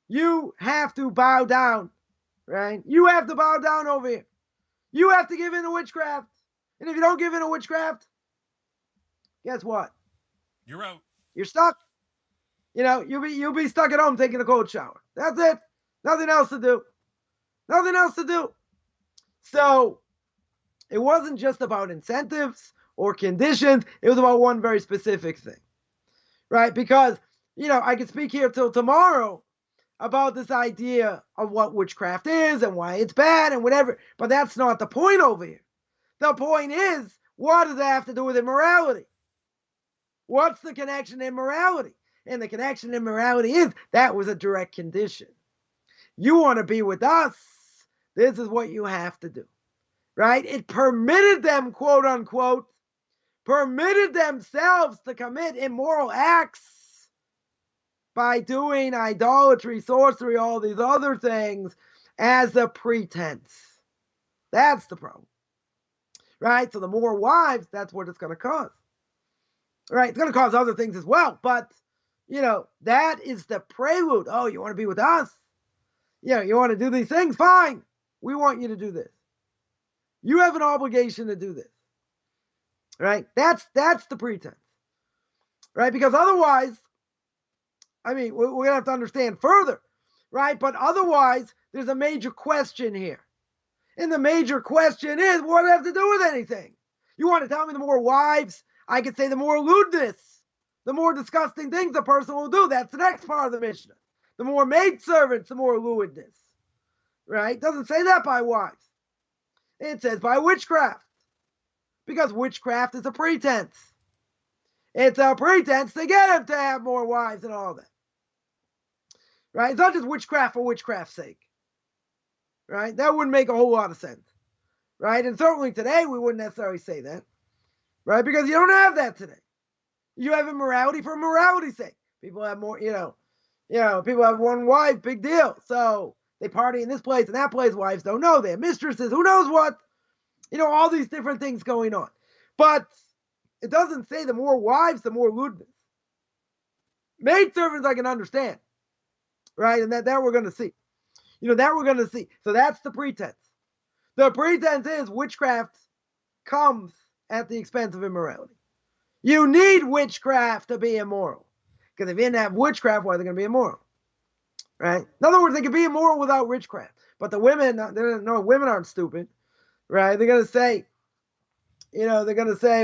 You have to bow down, right? You have to bow down over here. You have to give in to witchcraft. And if you don't give in to witchcraft, guess what? You're out. You're stuck. You'll be stuck at home taking a cold shower. That's it. Nothing else to do. Nothing else to do. So it wasn't just about incentives or conditions. It was about one very specific thing, right? Because, I could speak here till tomorrow about this idea of what witchcraft is and why it's bad and whatever. But that's not the point over here. The point is, what does that have to do with immorality? What's the connection to immorality? And the connection to immorality is that was a direct condition. You want to be with us, this is what you have to do, right? It permitted them, quote unquote, permitted themselves to commit immoral acts by doing idolatry, sorcery, all these other things as a pretense. That's the problem. Right? So the more wives, that's what it's going to cause. Right? It's going to cause other things as well. But, that is the prelude. Oh, you want to be with us? You want to do these things? Fine. We want you to do this. You have an obligation to do this. Right? That's the pretense. Right? Because otherwise, we're going to have to understand further. Right? But otherwise, there's a major question here. And the major question is, what does it have to do with anything? You want to tell me the more wives, I could say the more lewdness, the more disgusting things a person will do. That's the next part of the Mishnah. The more maidservants, the more lewdness. Right? It doesn't say that by wives. It says by witchcraft. Because witchcraft is a pretense. It's a pretense to get him to have more wives and all that. Right? It's not just witchcraft for witchcraft's sake. Right? That wouldn't make a whole lot of sense. Right? And certainly today we wouldn't necessarily say that. Right? Because you don't have that today. You have immorality for morality's sake. People have more, people have one wife, big deal. So they party in this place and that place. Wives don't know. They have mistresses. Who knows what? All these different things going on. But it doesn't say the more wives, the more lewdness. Maidservants I can understand. Right? And that we're going to see. That we're going to see. So that's the pretense. The pretense is witchcraft comes at the expense of immorality. You need witchcraft to be immoral. Because if you didn't have witchcraft, why are they going to be immoral? Right? In other words, they could be immoral without witchcraft. But the women, women aren't stupid. Right? They're going to say,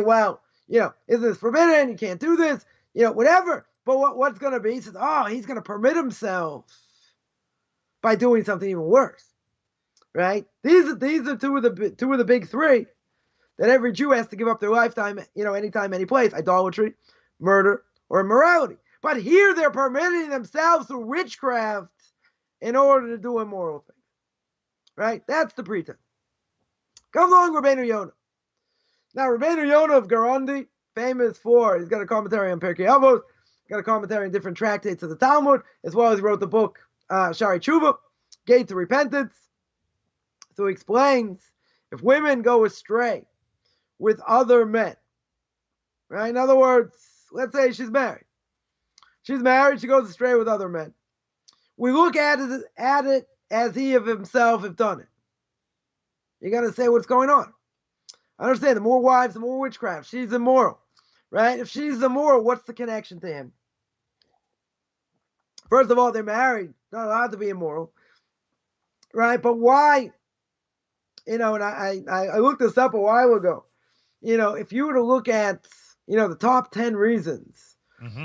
well, is this forbidden? You can't do this. Whatever. But what's going to be? He says, he's going to permit himself by doing something even worse. Right? These are two of the big three that every Jew has to give up their lifetime, anytime, any place: idolatry, murder, or immorality. But here they're permitting themselves through witchcraft in order to do immoral things. Right? That's the pretense. Comes along Rabbeinu Yonah. Now, Rabbeinu Yonah of Garandi, famous for, he's got a commentary on Pirkei Avos, got a commentary on different tractates of the Talmud, as well as he wrote the book Shari Tshuva, Gate to Repentance. So he explains, if women go astray with other men, right? In other words, let's say she's married. She's married, she goes astray with other men. We look at it as he of himself have done it. You got to say what's going on. I understand, the more wives, the more witchcraft. She's immoral, right? If she's immoral, what's the connection to him? First of all, they're married, not allowed to be immoral, right? But why? And I looked this up a while ago. If you were to look at, the top 10 reasons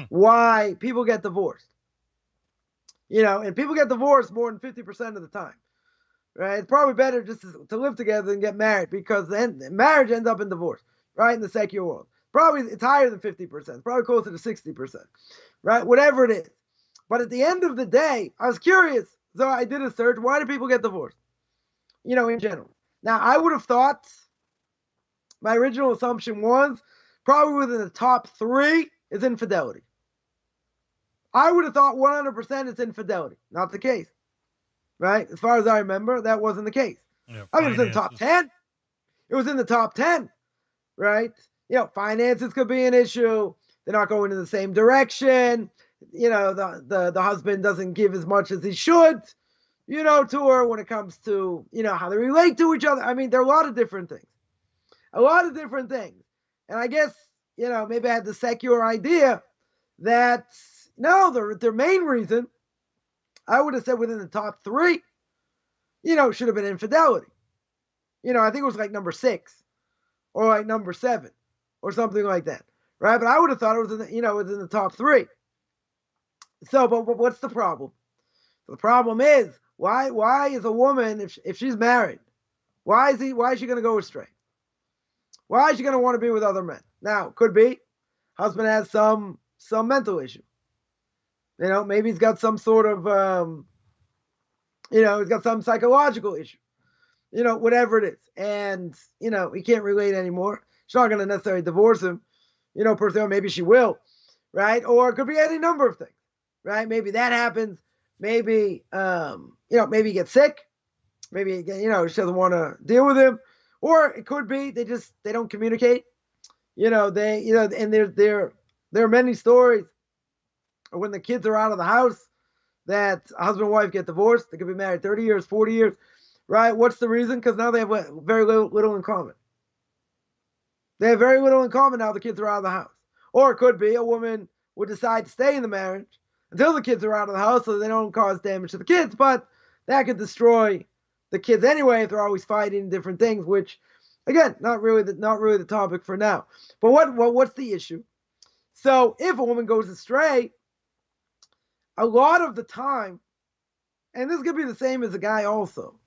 why people get divorced, and people get divorced more than 50% of the time, right? It's probably better just to live together than get married, because then marriage ends up in divorce, right? In the secular world. Probably it's higher than 50%, probably closer to 60%, right? Whatever it is. But at the end of the day, I was curious, so I did a search. Why do people get divorced? In general. Now, I would have thought, my original assumption was, probably within the top 3 is infidelity. I would have thought 100% it's infidelity. Not the case. Right? As far as I remember, that wasn't the case. Yeah, I mean, it was in the top 10. It was in the top 10. Right? Finances could be an issue. They're not going in the same direction. The husband doesn't give as much as he should, to her when it comes to, how they relate to each other. I mean, there are a lot of different things. And I guess, maybe I had the secular idea that, no, their main reason, I would have said within the top 3, should have been infidelity. I think it was like number 6 or like number 7 or something like that. Right? But I would have thought it was in the top 3. So, but what's the problem? The problem is, why is a woman, if she's married, why is she going to go astray? Why is she going to want to be with other men? Now, could be husband has some mental issue. Maybe he's got some sort of, he's got some psychological issue. Whatever it is. And, he can't relate anymore. She's not going to necessarily divorce him, per se, or maybe she will, right? Or it could be any number of things, right? Maybe that happens. Maybe, maybe he gets sick. Maybe, she doesn't want to deal with him. Or it could be they don't communicate. And there are many stories when the kids are out of the house that a husband and wife get divorced. They could be married 30 years, 40 years, right? What's the reason? Because now they have very little in common. They have very little in common now the kids are out of the house. Or it could be a woman would decide to stay in the marriage until the kids are out of the house so they don't cause damage to the kids, but that could destroy the kids anyway if they're always fighting different things, which, again, not really the topic for now. But what's the issue? So if a woman goes astray, a lot of the time, and this could be the same as a guy also,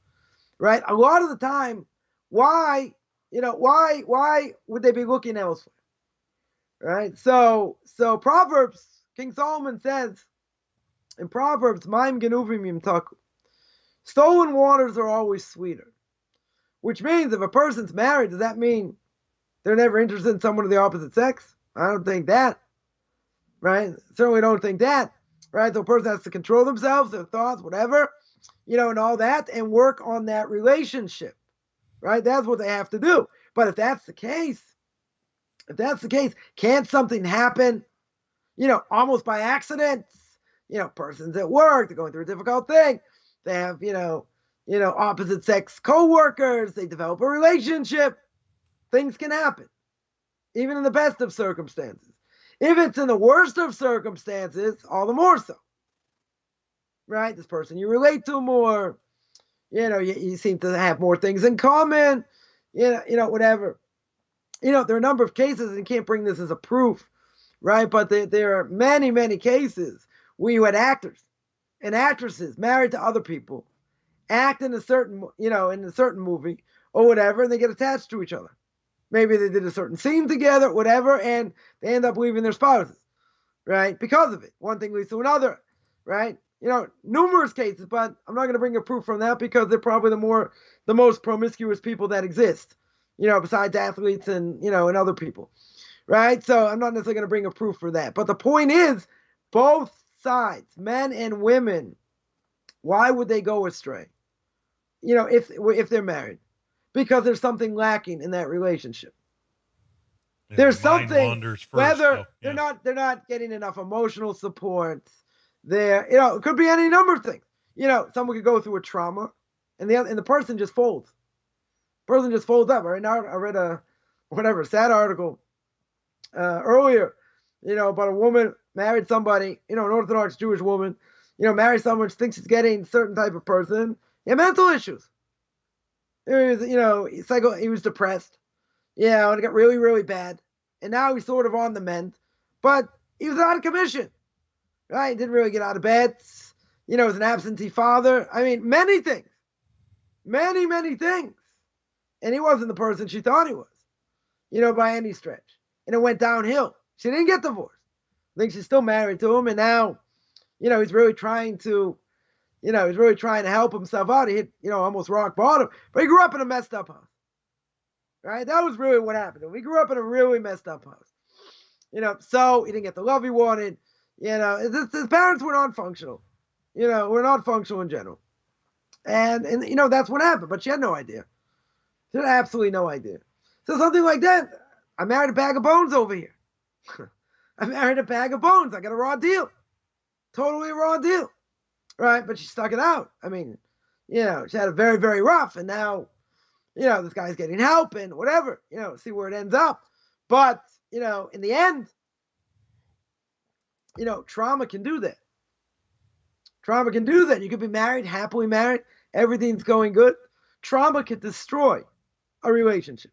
right? A lot of the time, why would they be looking elsewhere, right? So Proverbs, King Solomon says in Proverbs, "Maim genuvim yimtaku." Stolen waters are always sweeter, which means if a person's married, does that mean they're never interested in someone of the opposite sex? I don't think that, right? Certainly don't think that, right? So a person has to control themselves, their thoughts, whatever, and all that, and work on that relationship, right? That's what they have to do. But if that's the case, can't something happen, almost by accident? Person's at work, they're going through a difficult thing. They have, opposite sex co-workers. They develop a relationship. Things can happen, even in the best of circumstances. If it's in the worst of circumstances, all the more so, right? This person you relate to more, you seem to have more things in common, whatever. There are a number of cases, and you can't bring this as a proof, right? But there are many, many cases where you had actors and actresses married to other people, act in a certain movie or whatever, and they get attached to each other. Maybe they did a certain scene together, whatever, and they end up leaving their spouses, right? Because of it. One thing leads to another, right? Numerous cases, but I'm not going to bring a proof from that because they're probably the most promiscuous people that exist, besides athletes and, and other people, right? So I'm not necessarily going to bring a proof for that. But the point is, both sides, men and women, why would they go astray? If they're married, because there's something lacking in that relationship. Yeah, there's mind something wanders first, whether yeah. they're not getting enough emotional support. It could be any number of things. Someone could go through a trauma, and the person just folds. Person just folds up. Right now, I read a sad article earlier, about a woman married somebody, an Orthodox Jewish woman, married someone, she thinks she's getting a certain type of person. He had mental issues. He was depressed. And it got really, really bad. And now he's sort of on the mend. But he was out of commission. Right? He didn't really get out of bed. He was an absentee father. I mean, many things. Many, many things. And he wasn't the person she thought he was, by any stretch. And it went downhill. She didn't get divorced. I think she's still married to him. And now, he's really trying to help himself out. He hit, almost rock bottom. But he grew up in a messed up house. Right? That was really what happened to him. He grew up in a really messed up house. So he didn't get the love he wanted. His parents were not functional. Were not functional in general. And that's what happened. But she had no idea. She had absolutely no idea. So something like that. I married a bag of bones over here. I married a bag of bones. I got a raw deal. Totally a raw deal. Right? But she stuck it out. I mean, she had it very, very rough. And now, this guy's getting help and whatever, see where it ends up. But, in the end, trauma can do that. Trauma can do that. You could be married, happily married. Everything's going good. Trauma could destroy a relationship.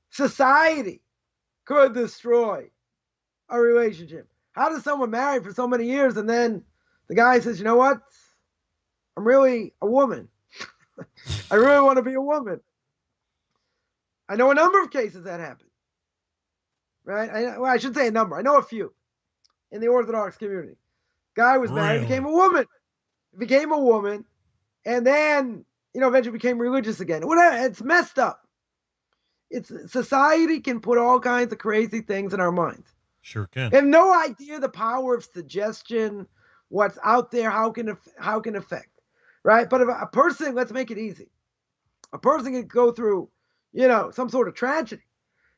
Society could destroy a relationship. How does someone marry for so many years and then the guy says, you know what? I'm really a woman. I really want to be a woman. I know a number of cases that happen. Right? I should say a number. I know a few in the Orthodox community. Guy was married, became a woman, and then, eventually became religious again. Whatever. It's messed up. Society can put all kinds of crazy things in our minds. Sure can. We have no idea the power of suggestion, what's out there, how can affect, right? But if a person, let's make it easy. A person can go through, some sort of tragedy.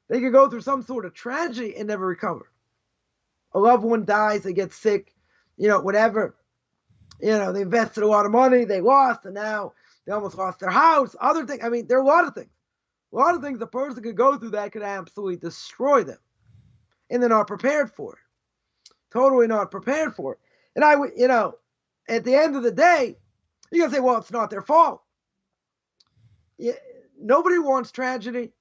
They could go through some sort of tragedy and never recover. A loved one dies, they get sick, whatever. They invested a lot of money, they lost, and now they almost lost their house. Other things, there are a lot of things. A lot of things a person could go through that could absolutely destroy them. And they're not prepared for it. Totally not prepared for it. And at the end of the day, you can say, well, it's not their fault. Nobody wants tragedy.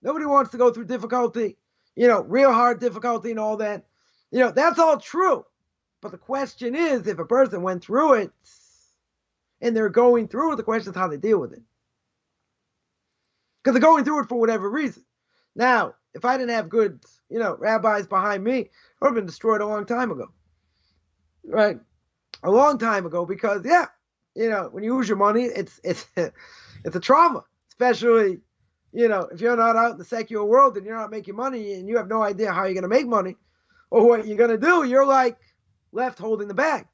Nobody wants to go through difficulty, real hard difficulty and all that. That's all true. But the question is, if a person went through it and they're going through it, the question is how they deal with it. Because they're going through it for whatever reason. Now, if I didn't have good, rabbis behind me, I would have been destroyed a long time ago. Right? A long time ago, because, when you lose your money, it's a trauma. Especially, if you're not out in the secular world and you're not making money and you have no idea how you're going to make money or what you're going to do, you're like left holding the bag.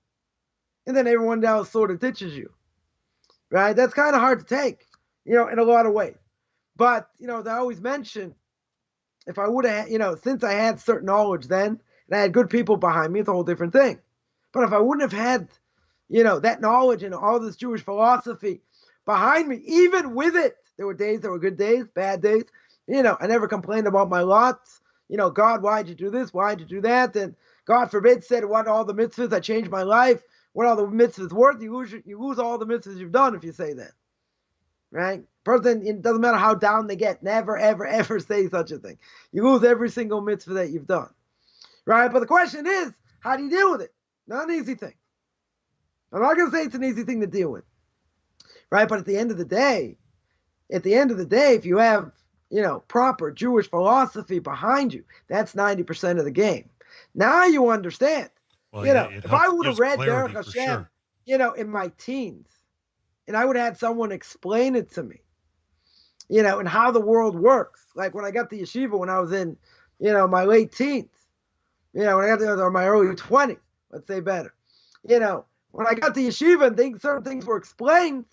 And then everyone else sort of ditches you. Right? That's kind of hard to take, in a lot of ways. But, they always mention, if I would have, since I had certain knowledge then, and I had good people behind me, it's a whole different thing. But if I wouldn't have had, that knowledge and all this Jewish philosophy behind me, even with it, there were days, there were good days, bad days. I never complained about my lot. God, why'd you do this? Why'd you do that? And God forbid said, what all the mitzvahs, I changed my life. What all the mitzvahs worth? You lose all the mitzvahs you've done if you say that. Right? Person, it doesn't matter how down they get, never, ever, ever say such a thing. You lose every single mitzvah that you've done. Right? But the question is, how do you deal with it? Not an easy thing. I'm not going to say it's an easy thing to deal with. Right? But at the end of the day, if you have, proper Jewish philosophy behind you, that's 90% of the game. Now you understand. Well, if I would have read Derech Hashem, in my teens, and I would have had someone explain it to me, and how the world works. Like when I got to yeshiva when I was in, my late teens, when I got to my early 20s, let's say better. When I got to yeshiva and certain things were explained,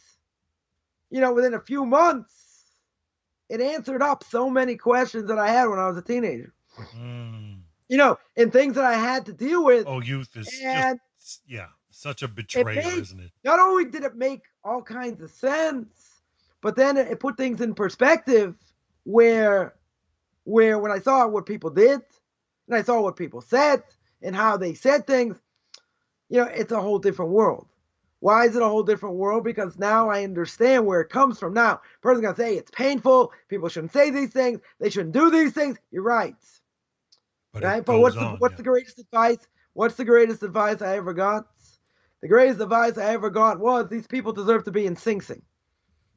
within a few months, it answered up so many questions that I had when I was a teenager. And things that I had to deal with. Oh, youth is such a betrayer, isn't it? Not only did it make all kinds of sense, but then it put things in perspective where when I saw what people did, and I saw what people said, and how they said things, it's a whole different world. Why is it a whole different world? Because now I understand where it comes from. Now, a person's going to say it's painful, people shouldn't say these things, they shouldn't do these things. You're right. Right? But what's the greatest advice? What's the greatest advice I ever got? The greatest advice I ever got was these people deserve to be in Sing Sing.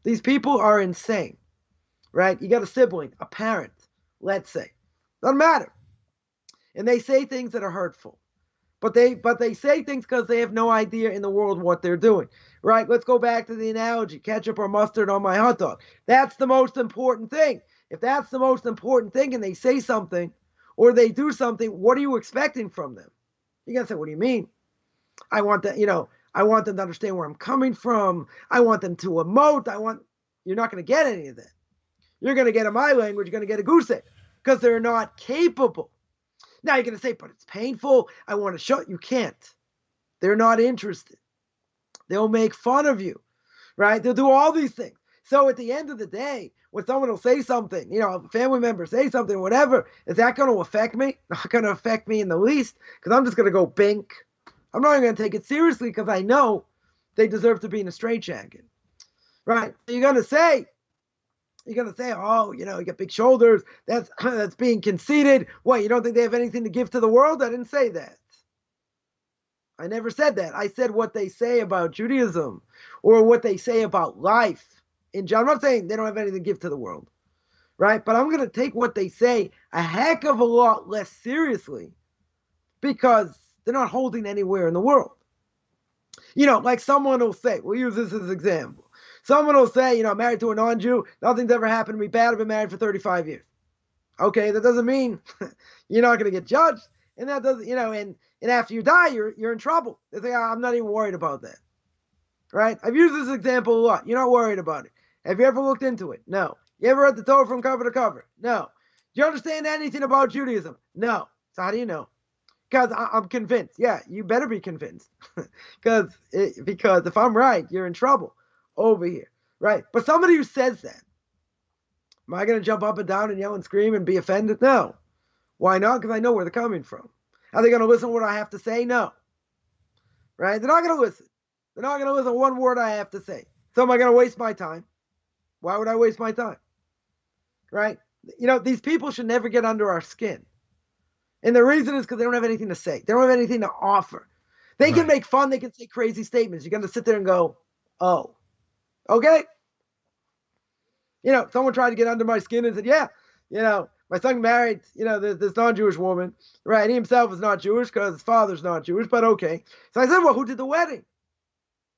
These people are insane. Right? You got a sibling, a parent, let's say. Doesn't matter. And they say things that are hurtful. But they say things because they have no idea in the world what they're doing. Right? Let's go back to the analogy, ketchup or mustard on my hot dog. That's the most important thing. If that's the most important thing and they say something or they do something, what are you expecting from them? You're going to say, what do you mean? I want them to understand where I'm coming from. I want them to emote. You're not going to get any of that. You're going to get in my language, you're going to get a goose egg because they're not capable. Now you're going to say, but it's painful. I want to show you can't. They're not interested. They'll make fun of you, right? They'll do all these things. So at the end of the day, when someone will say something, a family member say something, whatever, is that going to affect me? Not going to affect me in the least because I'm just going to go bink. I'm not even going to take it seriously because I know they deserve to be in a straitjacket, right? So you're going to say, oh, you got big shoulders. That's being conceited. What, you don't think they have anything to give to the world? I didn't say that. I never said that. I said what they say about Judaism or what they say about life. I'm not saying they don't have anything to give to the world, right? But I'm going to take what they say a heck of a lot less seriously because they're not holding anywhere in the world. Like someone will say, we'll use this as an example. Someone will say, I'm married to a non-Jew. Nothing's ever happened to me bad. I've been married for 35 years. Okay, that doesn't mean you're not going to get judged. And that doesn't, and after you die, you're in trouble. They say, I'm not even worried about that. Right? I've used this example a lot. You're not worried about it. Have you ever looked into it? No. You ever read the Torah from cover to cover? No. Do you understand anything about Judaism? No. So how do you know? Because I'm convinced. Yeah, you better be convinced. because if I'm right, you're in trouble over here. Right? But somebody who says that, am I going to jump up and down and yell and scream and be offended? No. Why not? Because I know where they're coming from. Are they going to listen to what I have to say? No. Right? They're not going to listen. They're not going to listen to one word I have to say. So am I going to waste my time? Why would I waste my time? Right? These people should never get under our skin. And the reason is because they don't have anything to say. They don't have anything to offer. They can make fun. They can say crazy statements. You're going to sit there and go, oh, okay. Someone tried to get under my skin and said, yeah, my son married, this non-Jewish woman, right? He himself is not Jewish because his father's not Jewish, but okay. So I said, well, who did the wedding?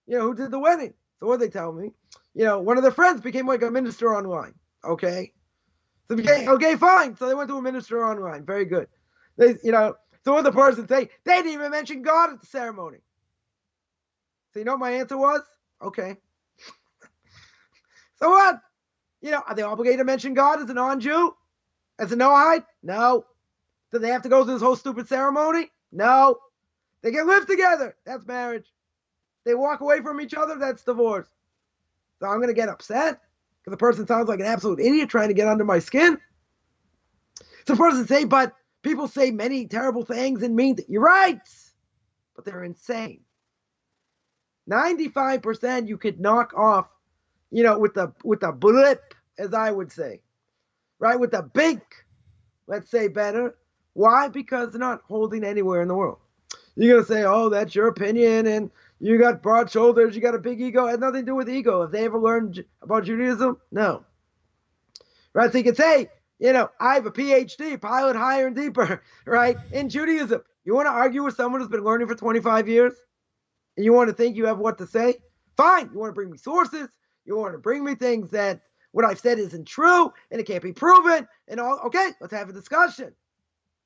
Who did the wedding? So what they tell me? One of their friends became like a minister online. Okay. So okay, fine. So they went to a minister online. Very good. So what the person say? They didn't even mention God at the ceremony. So you know what my answer was? Okay. So what? Are they obligated to mention God as a non-Jew? As a Noahide? No. Do they have to go through this whole stupid ceremony? No. They can live together. That's marriage. They walk away from each other. That's divorce. So I'm going to get upset because the person sounds like an absolute idiot trying to get under my skin. So the person say, but people say many terrible things and mean that you're right, but they're insane. 95% you could knock off, with the blip, as I would say, right? With the bink, let's say better. Why? Because they're not holding anywhere in the world. You're going to say, oh, that's your opinion, and you got broad shoulders, you got a big ego. It has nothing to do with ego. Have they ever learned about Judaism? No. Right? So you can say, I have a PhD, pilot higher and deeper, right? In Judaism. You want to argue with someone who's been learning for 25 years? And you want to think you have what to say? Fine. You want to bring me sources? You want to bring me things that what I've said isn't true and it can't be proven and all. Okay, let's have a discussion.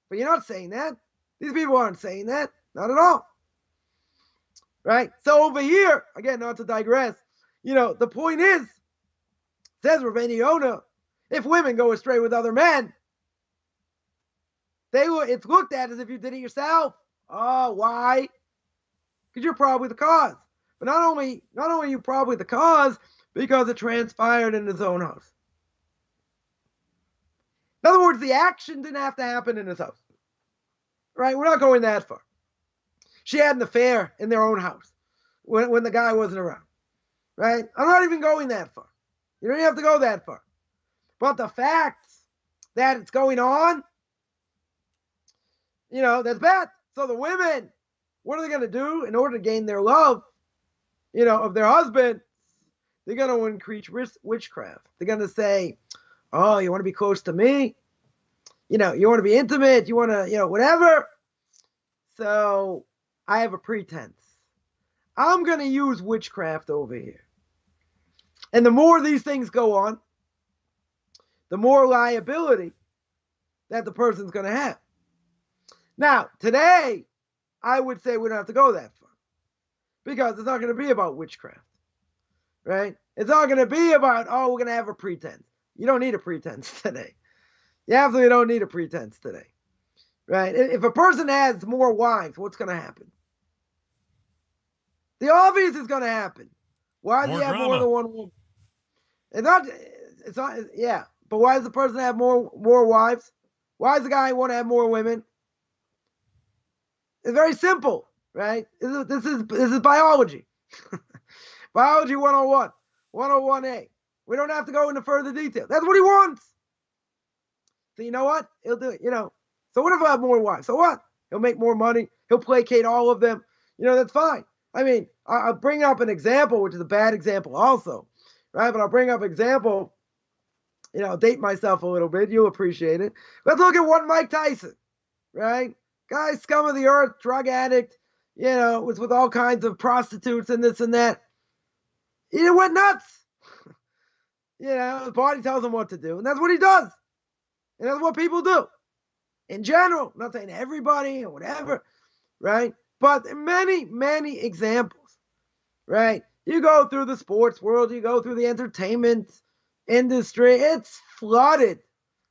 But you're not saying that. These people aren't saying that. Not at all. Right? So over here, again, not to digress, the point is, says Rabbeinu Yonah, if women go astray with other men, it's looked at as if you did it yourself. Oh, why? Because you're probably the cause. But not only are you probably the cause, because it transpired in his own house. In other words, the action didn't have to happen in his house. Right? We're not going that far. She had an affair in their own house when the guy wasn't around. Right? I'm not even going that far. You don't even have to go that far. But the fact that it's going on, that's bad. So the women, what are they going to do in order to gain their love, of their husband? They're going to increase witchcraft. They're going to say, oh, you want to be close to me? You want to be intimate? You want to, whatever. So I have a pretense. I'm going to use witchcraft over here. And the more these things go on, the more liability that the person's going to have. Now, today, I would say we don't have to go that far. Because it's not going to be about witchcraft. Right? It's not going to be about, we're going to have a pretense. You don't need a pretense today. You absolutely don't need a pretense today. Right? If a person has more wives, what's going to happen? The obvious is going to happen. Why does he have more than one woman? It's not, yeah. But why does the person have more wives? Why does the guy want to have more women? It's very simple, right? This is biology. Biology 101, 101A. We don't have to go into further detail. That's what he wants. So you know what? He'll do it, So what if I have more wives? So what? He'll make more money. He'll placate all of them. That's fine. I mean, I'll bring up an example, which is a bad example also, right? But I'll bring up an example. I'll date myself a little bit. You'll appreciate it. Let's look at one Mike Tyson, right? Guy, scum of the earth, drug addict, was with all kinds of prostitutes and this and that. He went nuts. The body tells him what to do, and that's what he does. And that's what people do. In general, I'm not saying everybody or whatever, right? But many, many examples, right? You go through the sports world, you go through the entertainment industry, it's flooded.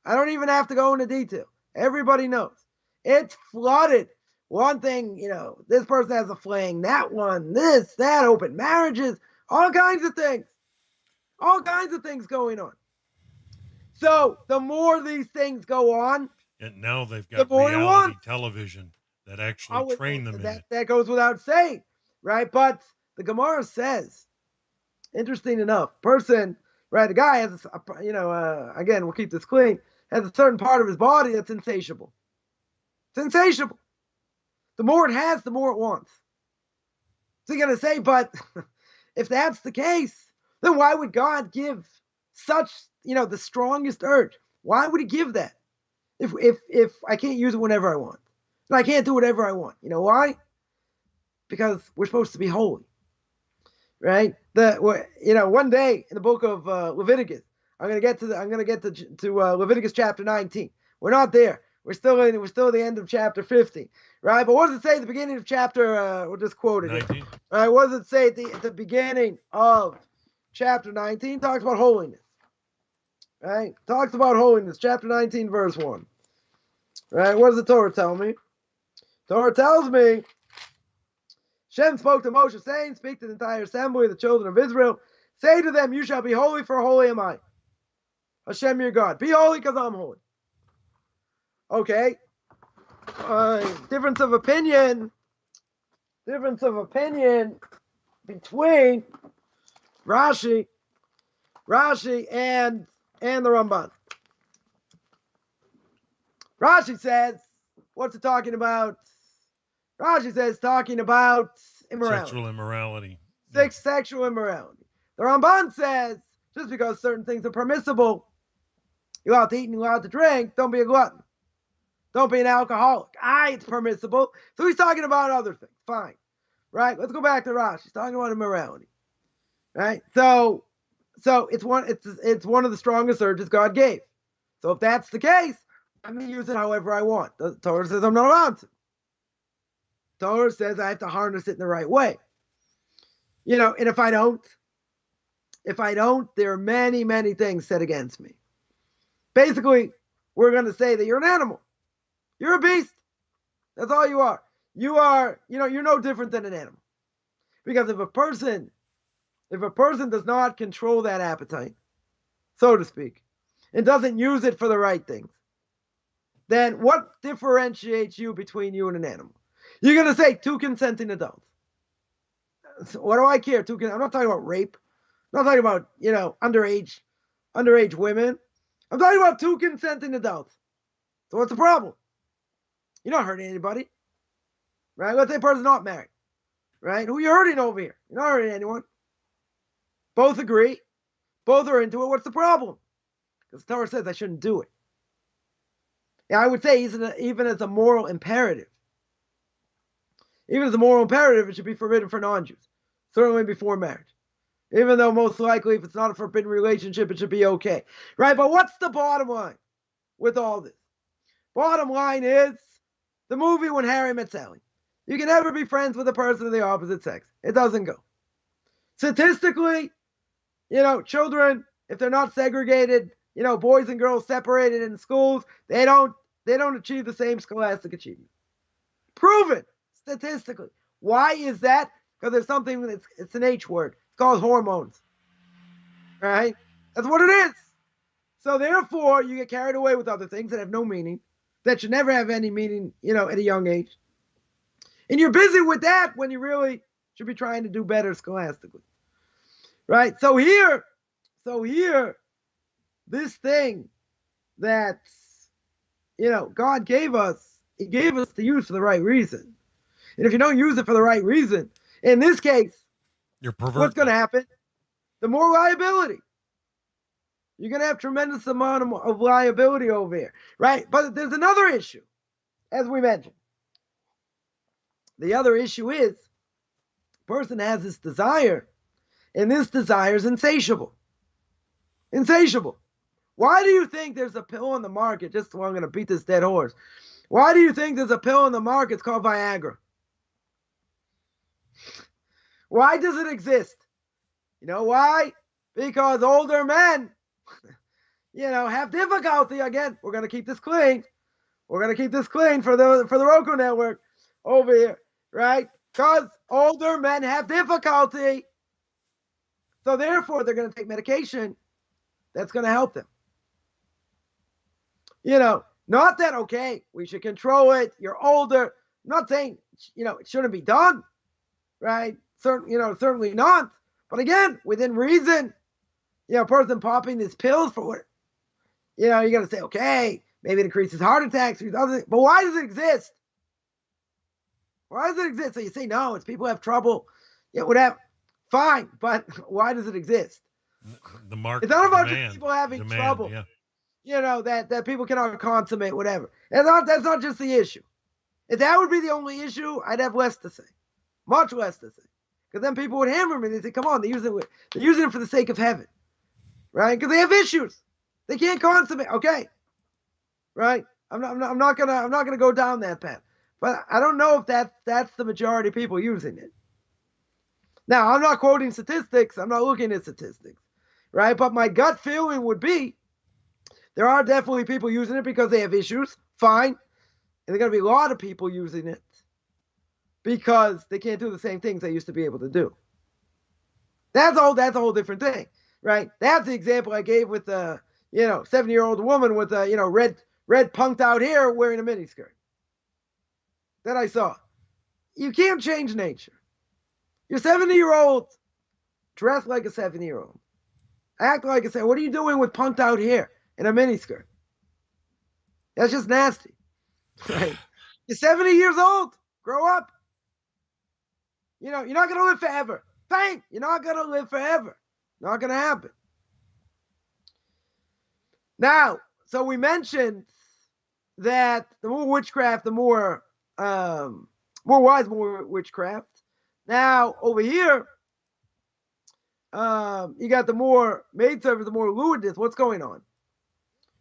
I don't even have to go into detail. Everybody knows. It's flooded. One thing, this person has a fling, that one, this, that, open marriages, all kinds of things. All kinds of things going on. So the more these things go on, and now they've the got more you reality want. television that actually train them in it. That goes without saying, right? But the Gemara says, interesting enough, person, right? The guy has, again, we'll keep this clean, has a certain part of his body that's insatiable. It's insatiable. The more it has, the more it wants. So you're going to say, but if that's the case, then why would God give such, the strongest urge? Why would he give that? If I can't use it whenever I want. And I can't do whatever I want. You know why? Because we're supposed to be holy. Right? One day in the book of Leviticus, I'm gonna get to Leviticus chapter 19. We're not there. We're still at the end of chapter 50. Right? But what does it say at the beginning of chapter we'll just quote it. 19. Right? What does it say at the beginning of chapter 19? It talks about holiness. Right? Talks about holiness. Chapter 19, verse 1. Right? What does the Torah tell me? Torah tells me, Shem spoke to Moshe, saying, speak to the entire assembly of the children of Israel. Say to them, you shall be holy, for holy am I. Hashem your God. Be holy because I'm holy. Okay. Difference of opinion between Rashi and the Ramban. Rashi says, what's it talking about? Rashi says, talking about immorality. Sexual immorality. Sexual immorality. The Ramban says, just because certain things are permissible, you're allowed to eat and you're allowed to drink, don't be a glutton. Don't be an alcoholic. It's permissible. So he's talking about other things. Fine. Right? Let's go back to Rashi. He's talking about immorality. Right? So it's one of the strongest urges God gave. So if that's the case, I'm going to use it however I want. The Torah says I'm not allowed to. The Torah says I have to harness it in the right way. And if I don't, there are many, many things said against me. Basically, we're going to say that you're an animal. You're a beast. That's all you are. You are, you're no different than an animal. Because if a person does not control that appetite, so to speak, and doesn't use it for the right things, then what differentiates you between you and an animal? You're going to say two consenting adults. So what do I care? I'm not talking about rape. I'm not talking about, underage women. I'm talking about two consenting adults. So what's the problem? You're not hurting anybody. Right? Let's say a person's not married. Right? Who are you hurting over here? You're not hurting anyone. Both agree. Both are into it. What's the problem? Because the Torah says I shouldn't do it. Yeah, I would say even as a moral imperative. Even as a moral imperative, it should be forbidden for non-Jews. Certainly before marriage. Even though most likely, if it's not a forbidden relationship, it should be okay. Right? But what's the bottom line with all this? Bottom line is the movie When Harry Met Sally. You can never be friends with a person of the opposite sex. It doesn't go. Statistically, children, if they're not segregated, boys and girls separated in schools, they don't achieve the same scholastic achievement. Proven statistically. Why is that? Because there's something it's an H word. It's called hormones. Right? That's what it is. So therefore, you get carried away with other things that have no meaning, that should never have any meaning, at a young age. And you're busy with that when you really should be trying to do better scholastically. Right? So here, this thing that, God gave us, He gave us to use for the right reason. And if you don't use it for the right reason, in this case, you're perverted. What's going to happen? The more liability. You're going to have tremendous amount of liability over here. Right? But there's another issue, as we mentioned. The other issue is, the person has this desire, and this desire is insatiable. Insatiable. Why do you think there's a pill on the market? Just I'm going to beat this dead horse. Why do you think there's a pill on the market? It's called Viagra. Why does it exist? You know why? Because older men, have difficulty. Again, we're going to keep this clean. We're going to keep this clean for the Roku network over here, right? Because older men have difficulty. So therefore, they're going to take medication that's going to help them. Not that, okay, we should control it. You're older. I'm not saying, it shouldn't be done, right? Certainly not. But again, within reason, a person popping these pills for what, you got to say, okay, maybe it increases heart attacks. But why does it exist? Why does it exist? So you say, no, it's people have trouble. Whatever. Fine. But why does it exist? The market. It's not about just people having trouble. Yeah. That people cannot consummate, whatever. That's not just the issue. If that would be the only issue, I'd have less to say. Much less to say. Because then people would hammer me. They say, come on, they're using it for the sake of heaven. Right? Because they have issues. They can't consummate. Okay. Right? I'm not gonna go down that path. But I don't know if that's the majority of people using it. Now, I'm not quoting statistics. I'm not looking at statistics. Right? But my gut feeling would be there are definitely people using it because they have issues. Fine. And there are going to be a lot of people using it because they can't do the same things they used to be able to do. That's a whole different thing, right? That's the example I gave with the 70-year-old woman with red punked out hair wearing a miniskirt that I saw. You can't change nature. You're 70-year-old, dress like a 70-year-old, act like a 70. What are you doing with punked out hair in a miniskirt? That's just nasty, right? You're 70 years old. Grow up. You're not going to live forever. Fine. You're not going to live forever. Not going to happen. Now, so we mentioned that the more witchcraft, the more wise, more witchcraft. Now, over here, you got the more maidservants, the more lewdness. What's going on?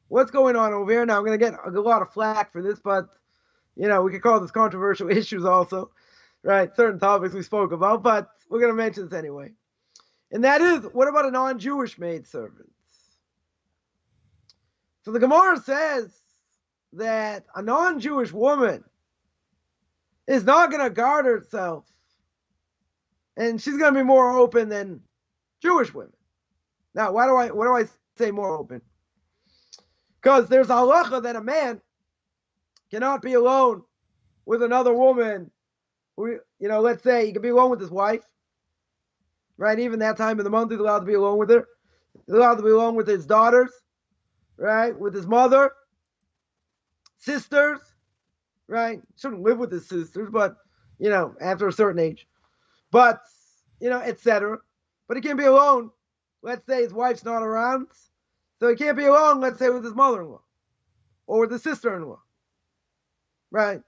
What's going on over here? Now, I'm going to get a lot of flack for this, but, we could call this controversial issues also, right? Certain topics we spoke about, but we're going to mention this anyway. And that is, what about a non-Jewish maidservant? So the Gemara says that a non-Jewish woman is not going to guard herself, and she's going to be more open than Jewish women. Now, what do I say more open? Because there's a halacha that a man cannot be alone with another woman. Let's say he can be alone with his wife, right? Even that time of the month, he's allowed to be alone with her. He's allowed to be alone with his daughters, right? With his mother, sisters, right? Shouldn't live with his sisters, but, after a certain age. But, etc. But he can't be alone. Let's say his wife's not around. So he can't be alone, let's say, with his mother-in-law or with his sister-in-law, right?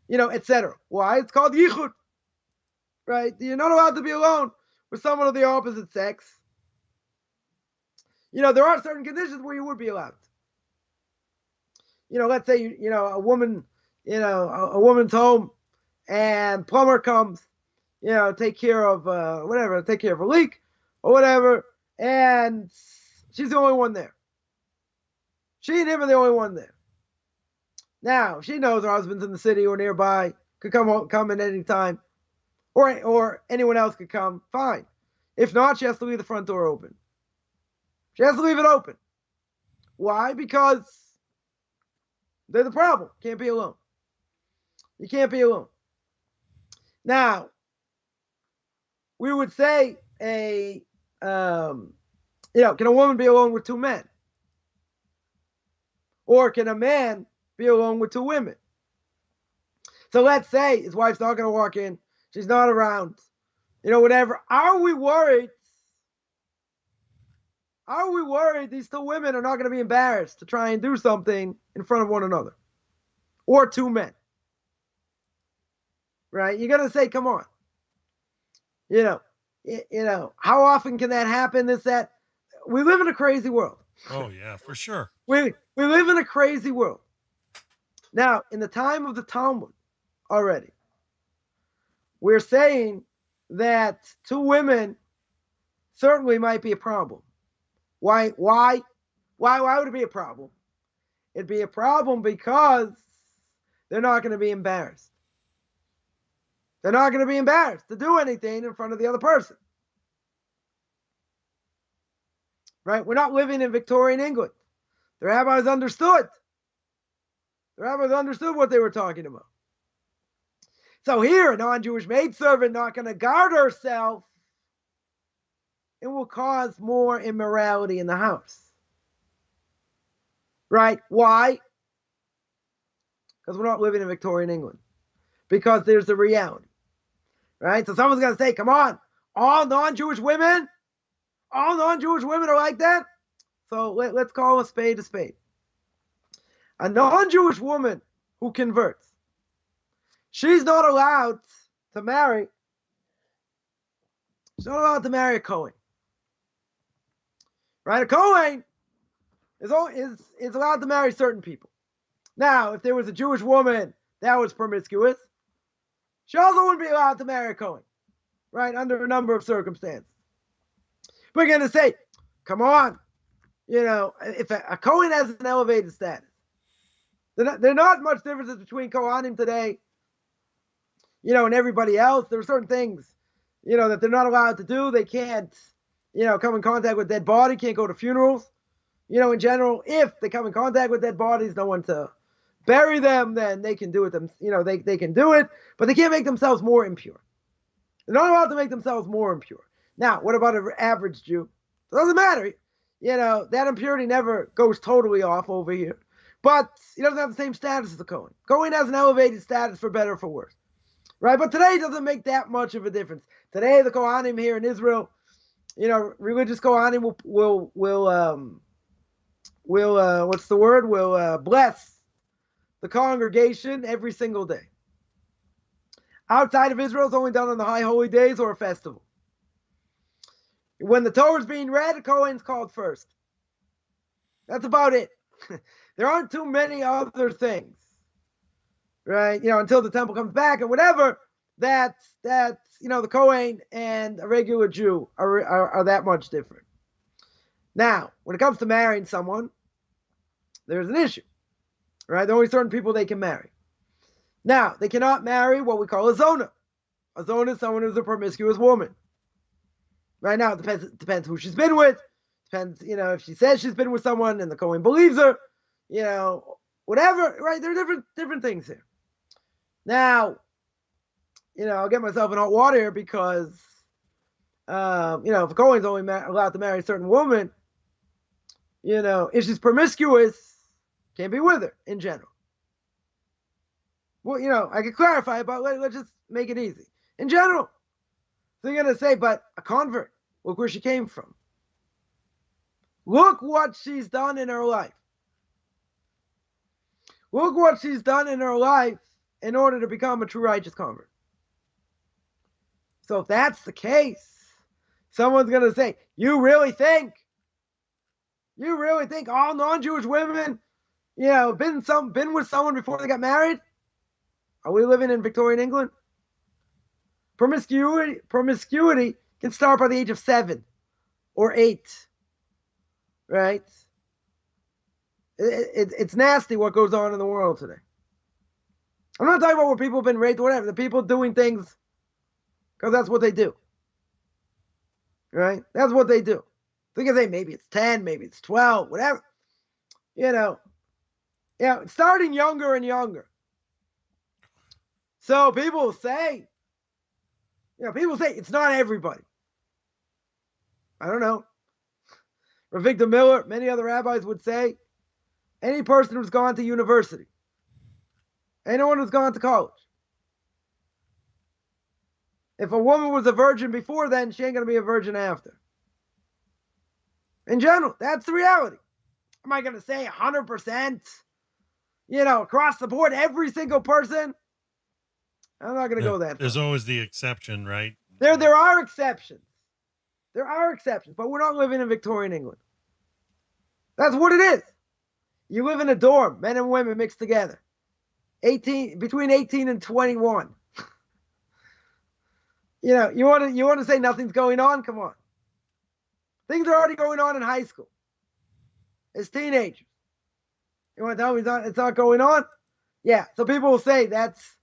Etc. Why? It's called yichud, right? You're not allowed to be alone with someone of the opposite sex. There are certain conditions where you would be allowed. Let's say, a woman, a woman's home and plumber comes, take care of a leak or whatever, and she's the only one there. She and him are the only one there. Now, she knows her husband's in the city or nearby, could come at any time, or anyone else could come, fine. If not, she has to leave the front door open. She has to leave it open. Why? Because they're the problem. Can't be alone. You can't be alone. Now, we would say can a woman be alone with two men? Or can a man be alone with two women? So let's say his wife's not going to walk in. She's not around. Whatever. Are we worried? Are we worried these two women are not going to be embarrassed to try and do something in front of one another? Or two men? Right? You're going to say, come on. How often can that happen? This, that. we live in a crazy world. Oh, yeah, for sure. We live in a crazy world. Now, in the time of the Talmud already, we're saying that two women certainly might be a problem. Why would it be a problem? It'd be a problem because they're not going to be embarrassed. They're not going to be embarrassed to do anything in front of the other person. Right? We're not living in Victorian England. The rabbis understood. The rabbis understood what they were talking about. So here, a non-Jewish maidservant not going to guard herself, it will cause more immorality in the house. Right? Why? Because we're not living in Victorian England. Because there's a reality. Right? So someone's going to say, come on, all non-Jewish women are like that? So let's call a spade a spade. A non-Jewish woman who converts, she's not allowed to marry. She's not allowed to marry a Kohen. Right? A Kohen is allowed to marry certain people. Now, if there was a Jewish woman that was promiscuous, she also wouldn't be allowed to marry a Kohen. Right? Under a number of circumstances. We're going to say, come on, if a Kohen has an elevated status, there's not much difference between Kohanim today, and everybody else. There are certain things, that they're not allowed to do. They can't, come in contact with dead body, can't go to funerals. In general, if they come in contact with dead bodies, no one to bury them, then they can do it. They can do it, but they can't make themselves more impure. They're not allowed to make themselves more impure. Now, what about an average Jew? It doesn't matter. That impurity never goes totally off over here. But he doesn't have the same status as the Kohen. Kohen has an elevated status for better or for worse. Right? But today it doesn't make that much of a difference. Today, the Kohanim here in Israel, religious Kohanim will bless the congregation every single day. Outside of Israel, it's only done on the high holy days or a festival. When the Torah is being read, the Kohen's called first. That's about it. There aren't too many other things, right? Until the temple comes back and whatever, that the Kohen and a regular Jew are that much different. Now, when it comes to marrying someone, there's an issue, right? There are only certain people they can marry. Now, they cannot marry what we call a zona. A zona is someone who's a promiscuous woman. Right now, it depends who she's been with. Depends, if she says she's been with someone and the Kohen believes her, whatever, right? There are different things here. Now, I'll get myself in hot water here because, if a Kohen's only allowed to marry a certain woman, if she's promiscuous, can't be with her in general. Well, I could clarify, but let's just make it easy. In general. So you're going to say, but a convert, look where she came from. Look what she's done in her life. Look what she's done in her life in order to become a true righteous convert. So if that's the case, someone's going to say, you really think all non-Jewish women, been with someone before they got married? Are we living in Victorian England? Promiscuity can start by the age of 7 or 8, right? It's nasty what goes on in the world today. I'm not talking about where people have been raped or whatever. The people doing things because that's what they do, right? That's what they do. So you can say maybe it's 10, maybe it's 12, whatever. It's starting younger and younger. So people say, it's not everybody. I don't know. Victor Miller, many other rabbis would say, any person who's gone to university, anyone who's gone to college, if a woman was a virgin before then, she ain't going to be a virgin after. In general, that's the reality. Am I going to say 100%, across the board, every single person? I'm not going to go that far. There's always the exception, right? There are exceptions. There are exceptions, but we're not living in Victorian England. That's what it is. You live in a dorm, men and women mixed together. Between 18 and 21. You want to say nothing's going on? Come on. Things are already going on in high school. As teenagers. You want to tell me it's not going on? Yeah. So people will say that's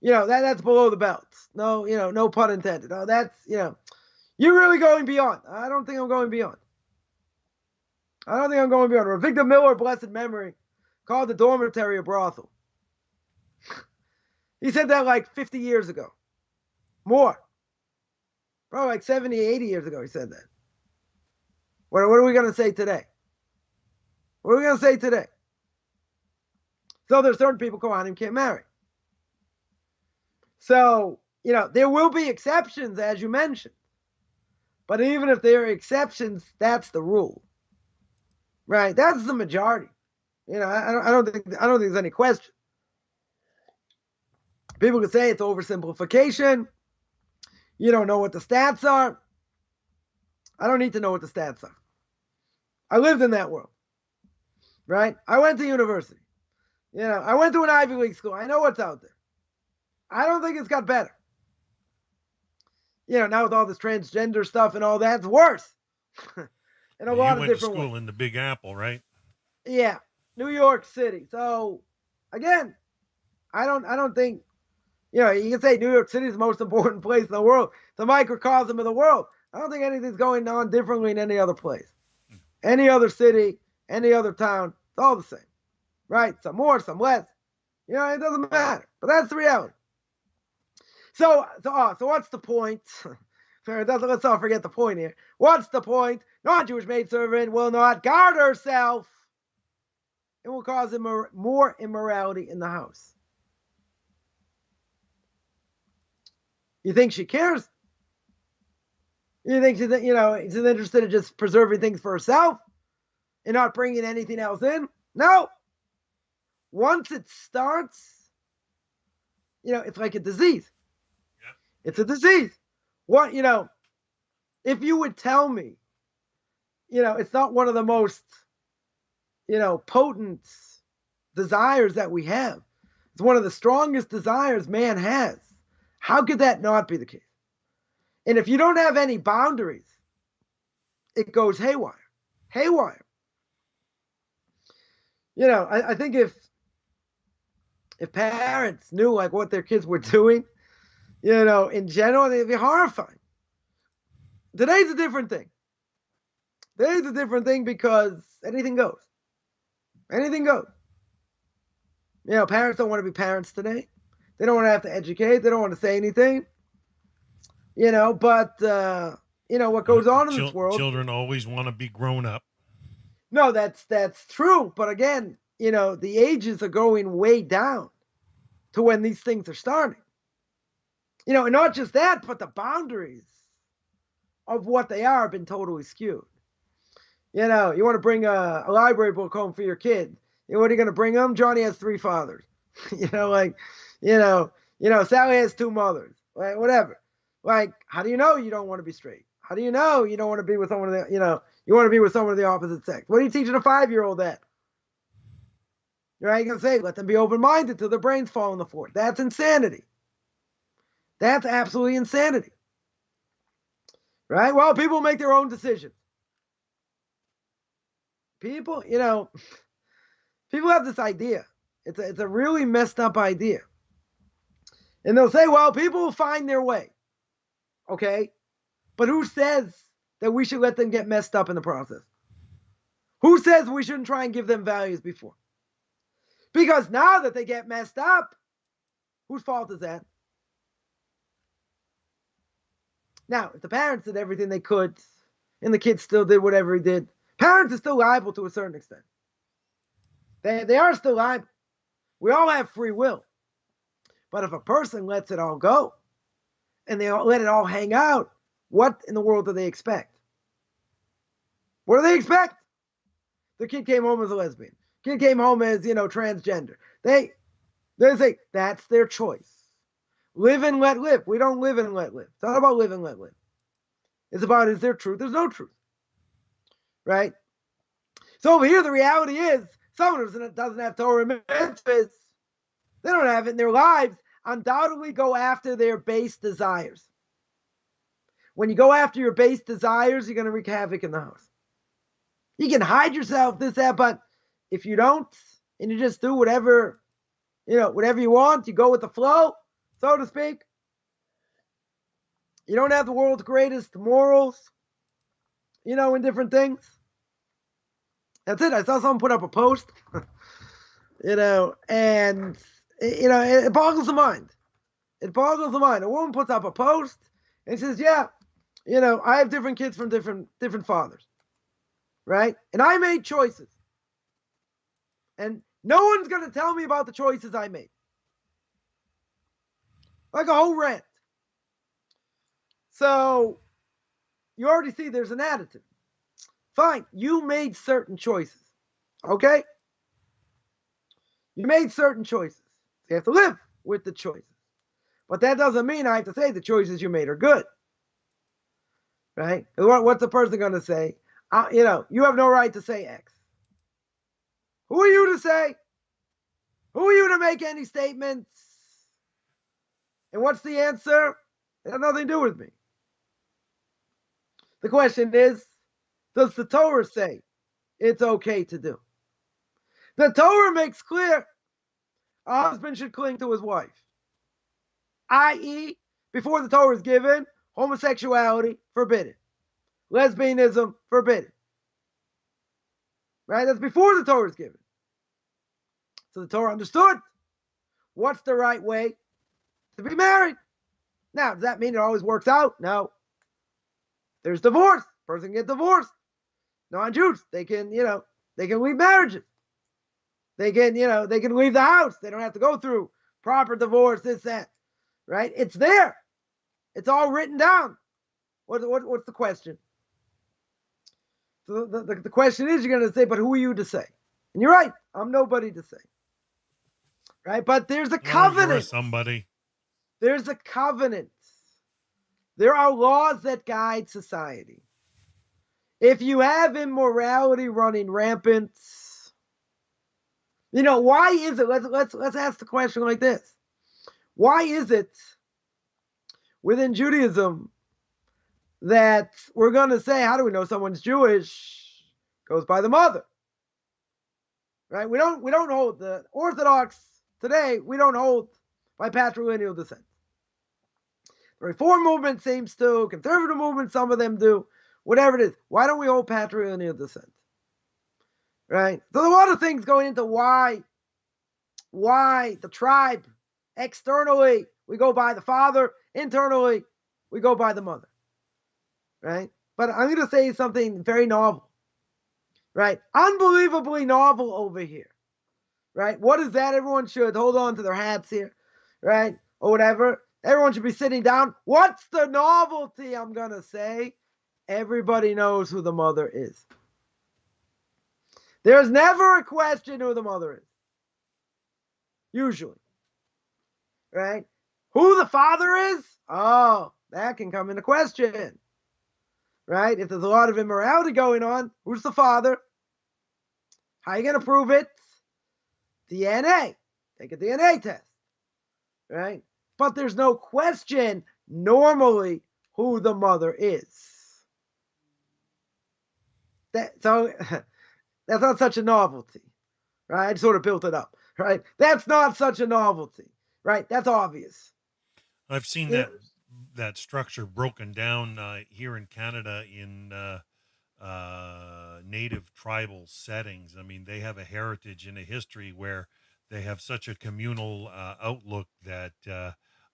below the belt. No, no pun intended. No, you're really going beyond. I don't think I'm going beyond. Victor Miller, blessed memory, called the dormitory a brothel. He said that like 50 years ago. More. Probably like 70, 80 years ago he said that. What are we going to say today? So there's certain people Kohanim can't marry. So, there will be exceptions, as you mentioned. But even if there are exceptions, that's the rule. Right? That's the majority. I don't think there's any question. People could say it's oversimplification. You don't know what the stats are. I don't need to know what the stats are. I lived in that world. Right? I went to university. I went to an Ivy League school. I know what's out there. I don't think it's got better. Now with all this transgender stuff and all that, it's worse. In a lot of different ways. You went to school in the Big Apple, right? Yeah, New York City. So, again, I don't think, you can say New York City is the most important place in the world. It's a microcosm of the world. I don't think anything's going on differently in any other place. Any other city, any other town, it's all the same. Right? Some more, some less. It doesn't matter. But that's the reality. So what's the point? Let's not forget the point here. What's the point? Non-Jewish maidservant will not guard herself. It will cause more immorality in the house. You think she cares? You think she's interested in just preserving things for herself and not bringing anything else in? No. Once it starts, it's like a disease. Yeah. It's a disease. What, if you would tell me, it's not one of the most, potent desires that we have. It's one of the strongest desires man has. How could that not be the case? And if you don't have any boundaries, it goes haywire. Haywire. I think if parents knew like what their kids were doing, in general, they'd be horrifying. Today's a different thing. Today's a different thing because anything goes. Anything goes. Parents don't want to be parents today. They don't want to have to educate. They don't want to say anything. But what goes on in this world. Children always want to be grown up. No, that's true. But again, the ages are going way down to when these things are starting. And not just that, but the boundaries of what they are have been totally skewed. You want to bring a library book home for your kid. What are you going to bring them? Johnny has 3 fathers. Sally has 2 mothers. Like, whatever. Like, how do you know you don't want to be straight? How do you know you don't want to be with someone you want to be with someone of the opposite sex? What are you teaching a 5-year-old that? Right? You can say, let them be open-minded till their brains fall on the floor. That's insanity. That's absolutely insanity. Right? Well, people make their own decisions. People, people have this idea. It's a really messed up idea. And they'll say, well, people will find their way. Okay? But who says that we should let them get messed up in the process? Who says we shouldn't try and give them values before? Because now that they get messed up, whose fault is that? Now, if the parents did everything they could, and the kid still did whatever he did, parents are still liable to a certain extent. They are still liable. We all have free will. But if a person lets it all go, and they let it all hang out, what in the world do they expect? What do they expect? The kid came home as a lesbian. Kid came home as, transgender. They say that's their choice. Live and let live. We don't live and let live. It's not about live and let live. It's about, is there truth? There's no truth. Right? So over here, the reality is, someone who doesn't have Torah mitzvahs, they don't have it in their lives, undoubtedly go after their base desires. When you go after your base desires, you're going to wreak havoc in the house. You can hide yourself, this, that, but if you don't, and you just do whatever you want, you go with the flow, so to speak, you don't have the world's greatest morals, in different things. That's it. I saw someone put up a post, and, it boggles the mind. It boggles the mind. A woman puts up a post and says, yeah, I have different kids from different fathers, right? And I made choices. And no one's going to tell me about the choices I made. Like a whole rant. So you already see there's an attitude. Fine, you made certain choices. Okay? You made certain choices. You have to live with the choices. But that doesn't mean I have to say the choices you made are good. Right? What's the person going to say? You have no right to say X. Who are you to say? Who are you to make any statements? And what's the answer? It has nothing to do with me. The question is, does the Torah say it's okay to do? The Torah makes clear a husband should cling to his wife. I.e., before the Torah is given, homosexuality forbidden. Lesbianism forbidden. Right? That's before the Torah is given. So the Torah understood what's the right way to be married. Now, does that mean it always works out? No. There's divorce. Person can get divorced. Non-Jews, they can leave marriages. They can leave the house. They don't have to go through proper divorce, this, that. Right? It's there. It's all written down. What's the question? So the question is, you're going to say, but who are you to say? And you're right. I'm nobody to say. Right? But there's a covenant. You're somebody. There's a covenant. There are laws that guide society. If you have immorality running rampant, why is it? Let's ask the question like this. Why is it within Judaism that we're going to say, how do we know someone's Jewish? Goes by the mother. Right? We don't hold the Orthodox today, we don't hold by patrilineal descent. The Reform movement seems to, conservative movement, some of them do, whatever it is. Why don't we hold patrilineal descent? Right? So there's a lot of things going into why the tribe, externally, we go by the father, internally, we go by the mother. Right? But I'm going to say something very novel. Right? Unbelievably novel over here. Right? What is that? Everyone should hold on to their hats here. Right? Or whatever. Everyone should be sitting down. What's the novelty? I'm going to say everybody knows who the mother is. There's never a question who the mother is. Usually. Right? Who the father is? Oh, that can come into question. Right? If there's a lot of immorality going on, who's the father? How are you going to prove it? DNA. Take a DNA test. Right? But there's no question normally who the mother is. So that's not such a novelty. Right? I sort of built it up. Right? That's not such a novelty. Right? That's obvious. I've seen that structure broken down here in Canada in native tribal settings. I mean, they have a heritage and a history where they have such a communal outlook that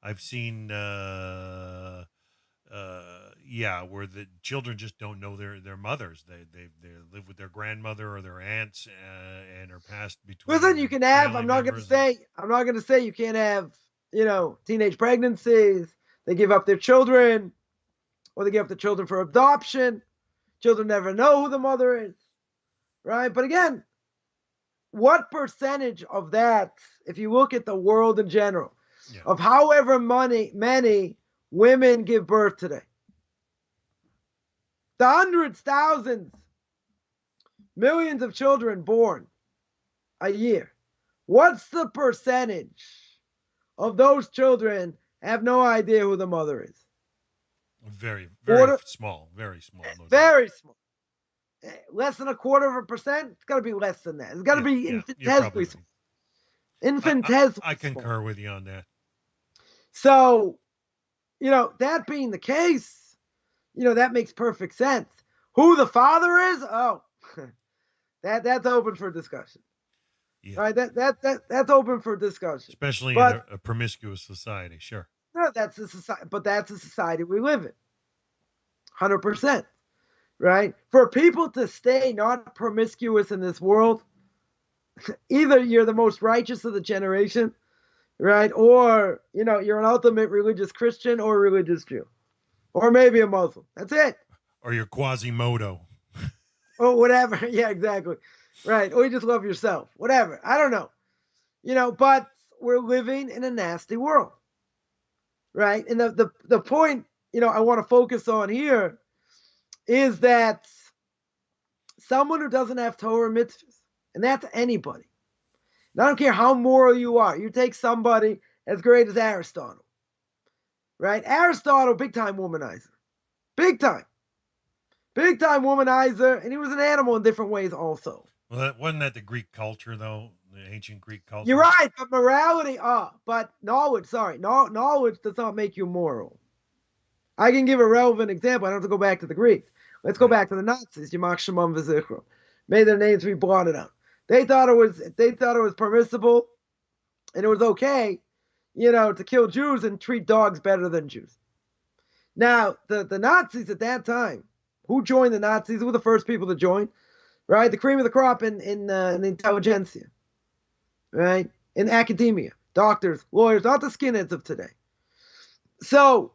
I've seen, where the children just don't know their mothers. They live with their grandmother or their aunts and are passed between. Listen, you can have. I'm not going to say you can't have. Teenage pregnancies. They give up their children, or they give up the children for adoption. Children never know who the mother is, right? But again, what percentage of that, if you look at the world in general, of however many women give birth today, the hundreds, thousands, millions of children born a year, what's the percentage of those children have no idea who the mother is? Very, very small. Very small. No very small. Less than 0.25%? It's got to be less than that. It's got to be infinitesimally small. Infinitesimally I concur with you on that. So, that being the case, that makes perfect sense. Who the father is? Oh, that's open for discussion. Yeah. Right? That's open for discussion. Especially in a promiscuous society, sure. No, that's the society, but that's the society we live in. 100%. Right? For people to stay not promiscuous in this world, either you're the most righteous of the generation, right? Or, you're an ultimate religious Christian or a religious Jew. Or maybe a Muslim. That's it. Or you're Quasimodo. Or whatever. Yeah, exactly. Right. Or you just love yourself. Whatever. I don't know. But we're living in a nasty world. Right? And the point, I want to focus on here is that someone who doesn't have Torah mitzvahs, and that's anybody. And I don't care how moral you are. You take somebody as great as Aristotle. Right? Aristotle, big-time womanizer. Big time. Big-time womanizer, and he was an animal in different ways also. Well, wasn't that the Greek culture, though? The ancient Greek culture? You're right, but morality, but knowledge does not make you moral. I can give a relevant example. I don't have to go back to the Greeks. Let's go back to the Nazis. Yamach Shemam V'Zichron. May their names be blotted out. They thought it was permissible, and it was okay, to kill Jews and treat dogs better than Jews. Now, the Nazis at that time, who joined the Nazis? Who were the first people to join? Right, the cream of the crop in the intelligentsia, right, in academia, doctors, lawyers, not the skinheads of today. So,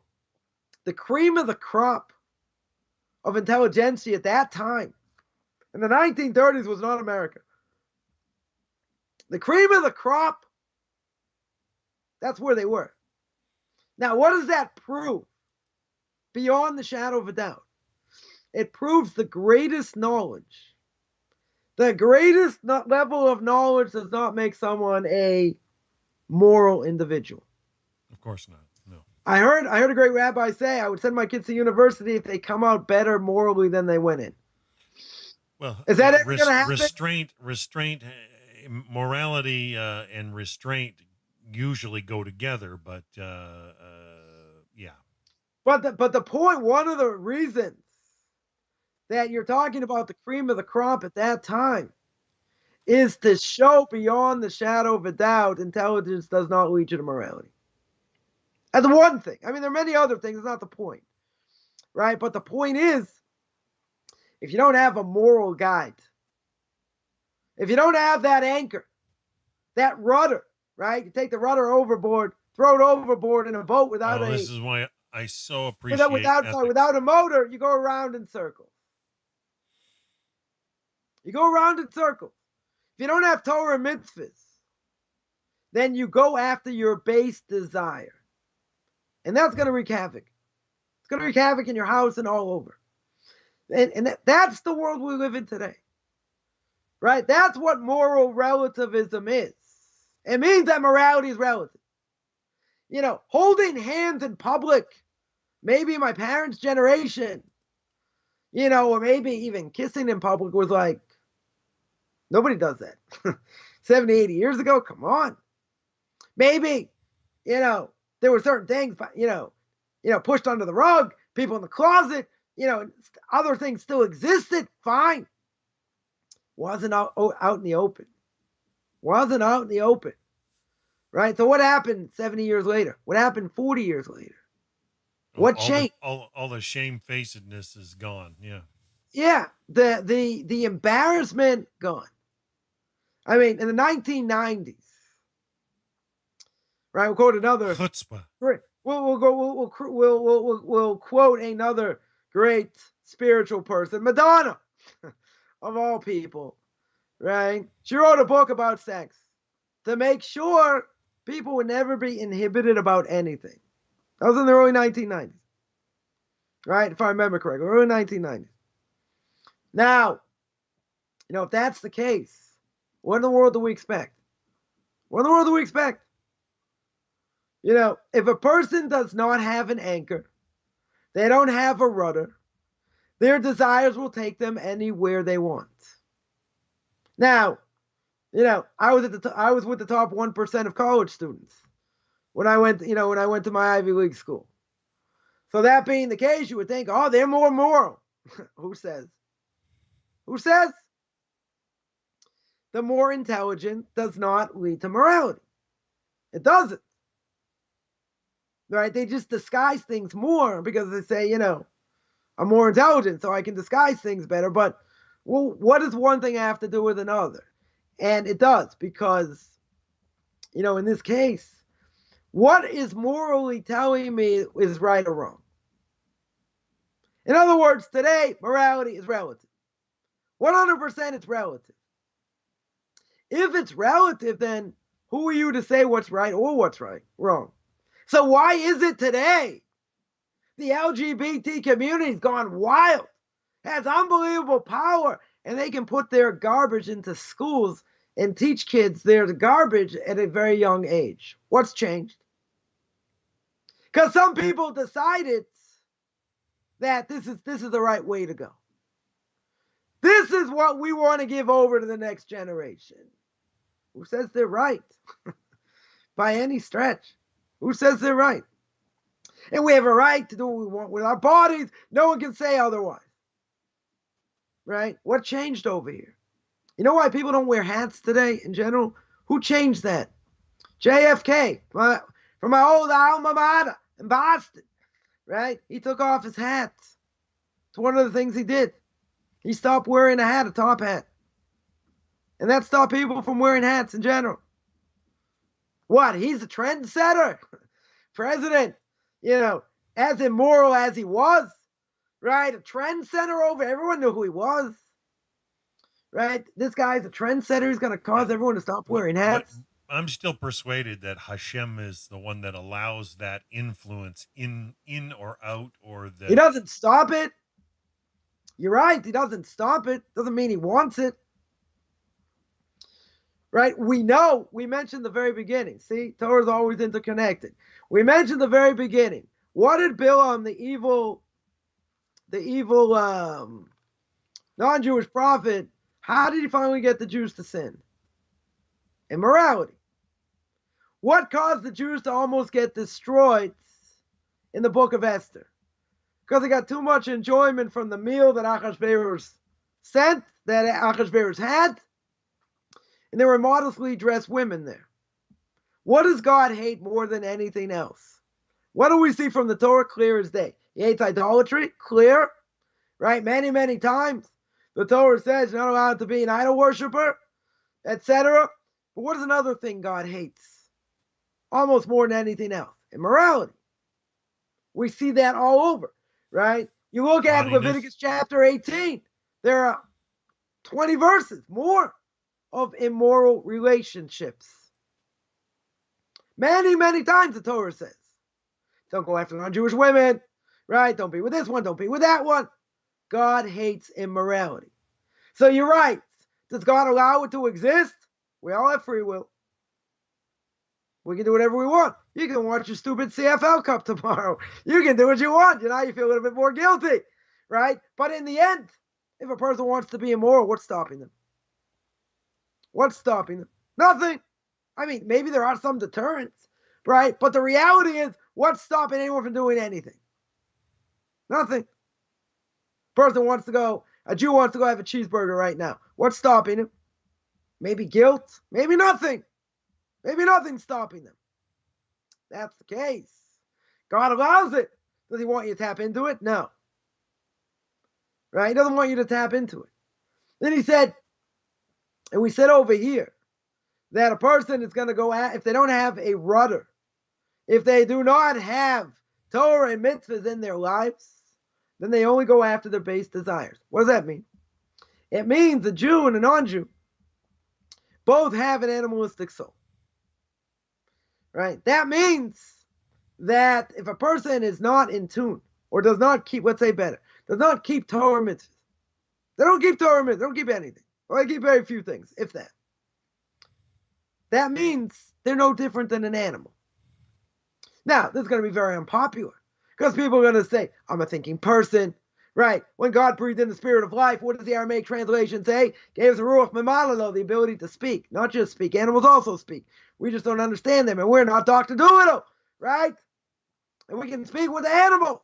the cream of the crop of intelligentsia at that time, in the 1930s, was not America. The cream of the crop, that's where they were. Now, what does that prove? Beyond the shadow of a doubt, it proves the greatest knowledge. The greatest level of knowledge does not make someone a moral individual. Of course not. No. I heard a great rabbi say, I would send my kids to university if they come out better morally than they went in. Well, is that ever going to happen? Restraint, morality, and restraint usually go together, but yeah. But the point, one of the reasons that you're talking about the cream of the crop at that time is to show beyond the shadow of a doubt intelligence does not lead you to morality. That's one thing. I mean, there are many other things. It's not the point, right? But the point is, if you don't have a moral guide, if you don't have that anchor, that rudder, right? You take the rudder overboard, throw it overboard in a boat without this is why I so appreciate without a motor, you go around in circles. You go around in circles. If you don't have Torah mitzvahs, then you go after your base desire. And that's going to wreak havoc. It's going to wreak havoc in your house and all over. And that's the world we live in today. Right? That's what moral relativism is. It means that morality is relative. Holding hands in public, maybe my parents' generation, or maybe even kissing in public was like, nobody does that. 70, 80 years ago, come on. Maybe, there were certain things, pushed under the rug, people in the closet, other things still existed, fine. Wasn't out in the open. Wasn't out in the open. Right? So what happened 70 years later? What happened 40 years later? What changed? All the shamefacedness is gone, yeah. Yeah, the embarrassment gone. I mean, in the 1990s, right? We'll quote another. Chutzpah. We'll quote another great spiritual person, Madonna, of all people, right? She wrote a book about sex to make sure people would never be inhibited about anything. That was in the early 1990s, right? If I remember correctly, early 1990s. Now, if that's the case, what in the world do we expect? What in the world do we expect? If a person does not have an anchor, they don't have a rudder, their desires will take them anywhere they want. Now, I was with the top 1% of college students when I went to my Ivy League school. So that being the case, you would think, oh, they're more moral. Who says? Who says? The more intelligent does not lead to morality. It doesn't. Right? They just disguise things more because they say, I'm more intelligent, so I can disguise things better. But, well, what does one thing have to do with another? And it does, because, in this case, what is morally telling me is right or wrong? In other words, today, morality is relative. 100% it's relative. If it's relative, then who are you to say what's right or what's wrong? So why is it today the LGBT community's gone wild, has unbelievable power, and they can put their garbage into schools and teach kids their garbage at a very young age? What's changed? Because some people decided that this is the right way to go. This is what we want to give over to the next generation. Who says they're right? By any stretch. Who says they're right? And we have a right to do what we want with our bodies. No one can say otherwise. Right? What changed over here? You know why people don't wear hats today in general? Who changed that? JFK, from my old alma mater in Boston. Right? He took off his hat. It's one of the things he did. He stopped wearing a hat, a top hat. And that stopped people from wearing hats in general. What? He's a trendsetter. President, as immoral as he was, right? A trendsetter over. Everyone knew who he was. Right? This guy's a trendsetter. He's going to cause everyone to stop wearing hats. But I'm still persuaded that Hashem is the one that allows that influence in or out, or that he doesn't stop it. You're right. He doesn't stop it. Doesn't mean he wants it. Right? We know, we mentioned the very beginning. See, Torah is always interconnected. We mentioned the very beginning. What did Bilam, the evil non-Jewish prophet, how did he finally get the Jews to sin? Immorality. What caused the Jews to almost get destroyed in the book of Esther? Because they got too much enjoyment from the meal that Achashverosh sent, that Achashverosh had, and there were modestly dressed women there. What does God hate more than anything else? What do we see from the Torah? Clear as day. He hates idolatry, clear, right? Many, many times. The Torah says you're not allowed to be an idol worshiper, etc. But what is another thing God hates? Almost more than anything else. Immorality. We see that all over, right? You look at Leviticus chapter 18. There are 20 verses, more, of immoral relationships. Many, many times the Torah says, don't go after non-Jewish women, right? Don't be with this one, don't be with that one. God hates immorality. So you're right. Does God allow it to exist? We all have free will. We can do whatever we want. You can watch your stupid CFL Cup tomorrow. You can do what you want. You feel a little bit more guilty, right? But in the end, if a person wants to be immoral, what's stopping them? What's stopping them? Nothing. I mean, maybe there are some deterrents, right? But the reality is, what's stopping anyone from doing anything? Nothing. A Jew wants to go have a cheeseburger right now. What's stopping him? Maybe guilt. Maybe nothing. Maybe nothing's stopping them. That's the case. God allows it. Does he want you to tap into it? No. Right? He doesn't want you to tap into it. Then he said, and we said over here, that a person is going to go at, if they don't have a rudder, if they do not have Torah and mitzvahs in their lives, then they only go after their base desires. What does that mean? It means a Jew and a non-Jew both have an animalistic soul. Right? That means that if a person is not in tune, or does not keep, let's say better, does not keep Torah mitzvahs, They don't keep Torah mitzvahs. They don't keep anything. Or they keep very few things, if that. That means they're no different than an animal. Now, this is going to be very unpopular because people are going to say, I'm a thinking person, right? When God breathed in the spirit of life, what does the Aramaic translation say? Gave us a ruach memalalo, the ability to speak. Not just speak. Animals also speak. We just don't understand them, and we're not Dr. Doolittle, right? And we can speak with the animals.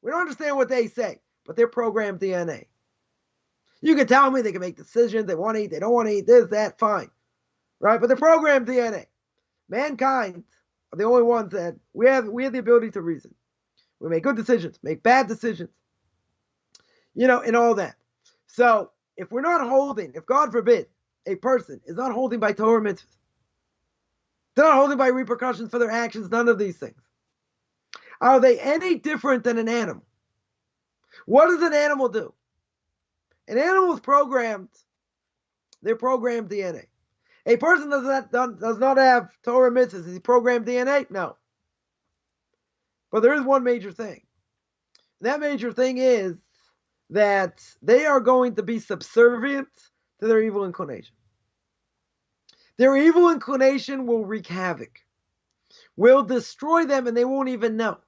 We don't understand what they say, but they're programmed DNA. You can tell me they can make decisions. They want to eat. They don't want to eat this, that, fine. Right? But they're programmed DNA. Mankind are the only ones that we have the ability to reason. We make good decisions, make bad decisions, and all that. So if we're not holding, if God forbid, a person is not holding by Torah mitzvahs, they're not holding by repercussions for their actions, none of these things. Are they any different than an animal? What does an animal do? An animal is programmed, they're programmed DNA. A person does not have Torah mitzvahs. Is he programmed DNA? No. But there is one major thing. That major thing is that they are going to be subservient to their evil inclination. Their evil inclination will wreak havoc, will destroy them, and they won't even know.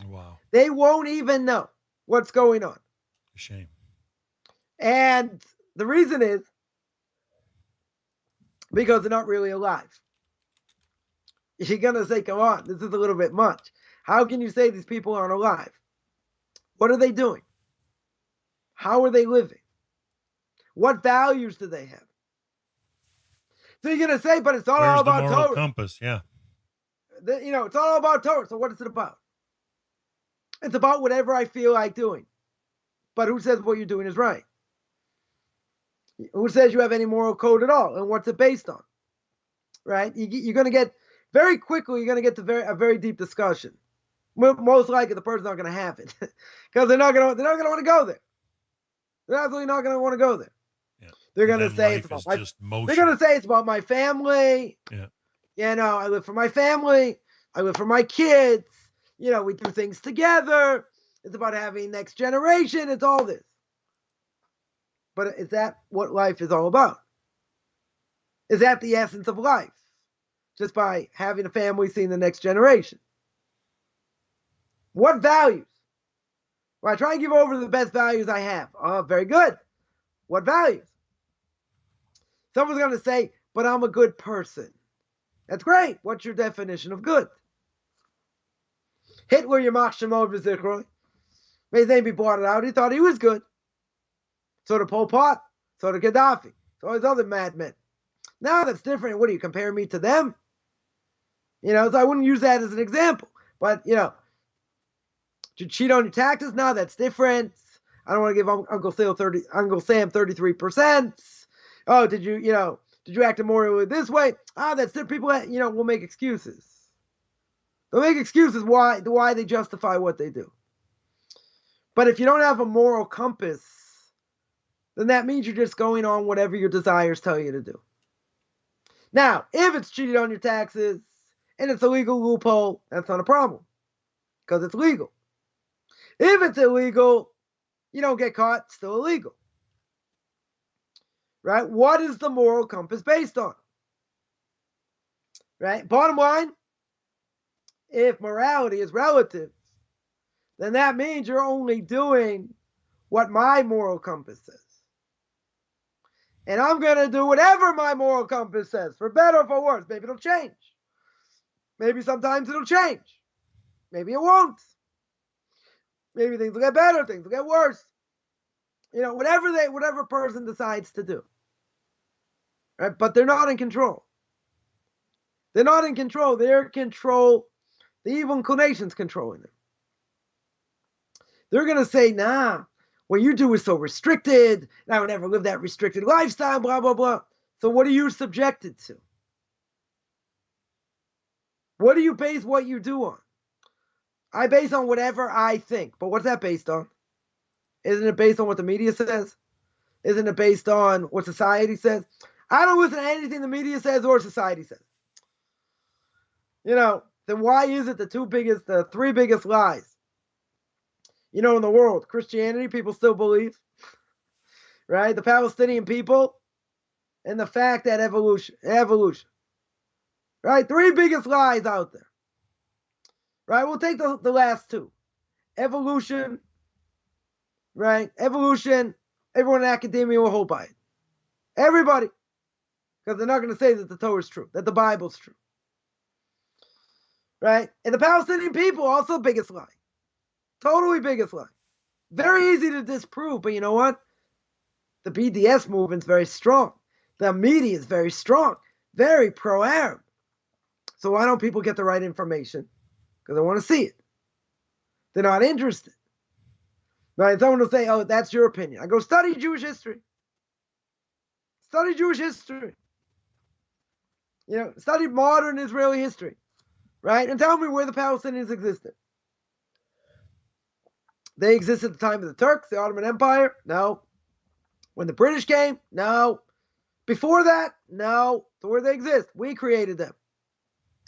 Wow. They won't even know what's going on. Shame. And the reason is because they're not really alive. You're going to say, come on, this is a little bit much. How can you say these people aren't alive? What are they doing? How are they living? What values do they have? So you're going to say, but it's not all about Where's the moral Torah. compass? Yeah. It's all about Torah. So what is it about? It's about whatever I feel like doing. But who says what you're doing is right? Who says you have any moral code at all? And what's it based on? Right? You're going to get, very quickly, you're going to get to a very deep discussion. Most likely the person's not going to have it. Because they're not going to want to go there. They're absolutely not going to want to go there. Yeah. They're going to say it's about they're going to say it's about my family. Yeah. I live for my family. I live for my kids. We do things together. It's about having next generation. It's all this. But is that what life is all about? Is that the essence of life? Just by having a family, seeing the next generation. What values? Well, I try and give over the best values I have. Oh, very good. What values? Someone's going to say, but I'm a good person. That's great. What's your definition of good? Hitler, Yamach Shemo V'Zichroi. May his name be blotted out. He thought he was good. So did Pol Pot. So did Gaddafi. So his other madmen. Now that's different. What do you compare me to them? So I wouldn't use that as an example. But, did you cheat on your taxes? No, that's different. I don't want to give Uncle Sam 33%. Oh, did you act immorally this way? That's different. People, will make excuses. They'll make excuses why they justify what they do. But if you don't have a moral compass, then that means you're just going on whatever your desires tell you to do. Now, if it's cheating on your taxes and it's a legal loophole, that's not a problem because it's legal. If it's illegal, you don't get caught, it's still illegal. Right? What is the moral compass based on? Right? Bottom line, if morality is relative, then that means you're only doing what my moral compass says. And I'm going to do whatever my moral compass says, for better or for worse. Maybe it'll change. Maybe sometimes it'll change. Maybe it won't. Maybe things will get better, things will get worse. Whatever person decides to do. Right? But they're not in control. They're not in control. They're in control. The evil inclination's controlling them. They're going to say, nah, what you do is so restricted, and I would never live that restricted lifestyle, blah, blah, blah. So what are you subjected to? What do you base what you do on? I base on whatever I think. But what's that based on? Isn't it based on what the media says? Isn't it based on what society says? I don't listen to anything the media says or society says. Then why is it the three biggest lies? In the world, Christianity, people still believe. right? The Palestinian people and the fact that evolution, right? 3 biggest lies out there, right? We'll take the last 2. Evolution, right? Evolution, everyone in academia will hold by it. Everybody. Because they're not going to say that the Torah is true, that the Bible's true. Right? And the Palestinian people, also biggest lie. Totally biggest lie. Very easy to disprove, but you know what? The BDS movement's very strong. The media is very strong. Very pro-Arab. So why don't people get the right information? Because they want to see it. They're not interested. Right? Someone will say, oh, that's your opinion. I go, study Jewish history. Study Jewish history. Study modern Israeli history. Right? And tell me where the Palestinians existed. They existed at the time of the Turks, the Ottoman Empire? No. When the British came? No. Before that? No. So where they exist? We created them.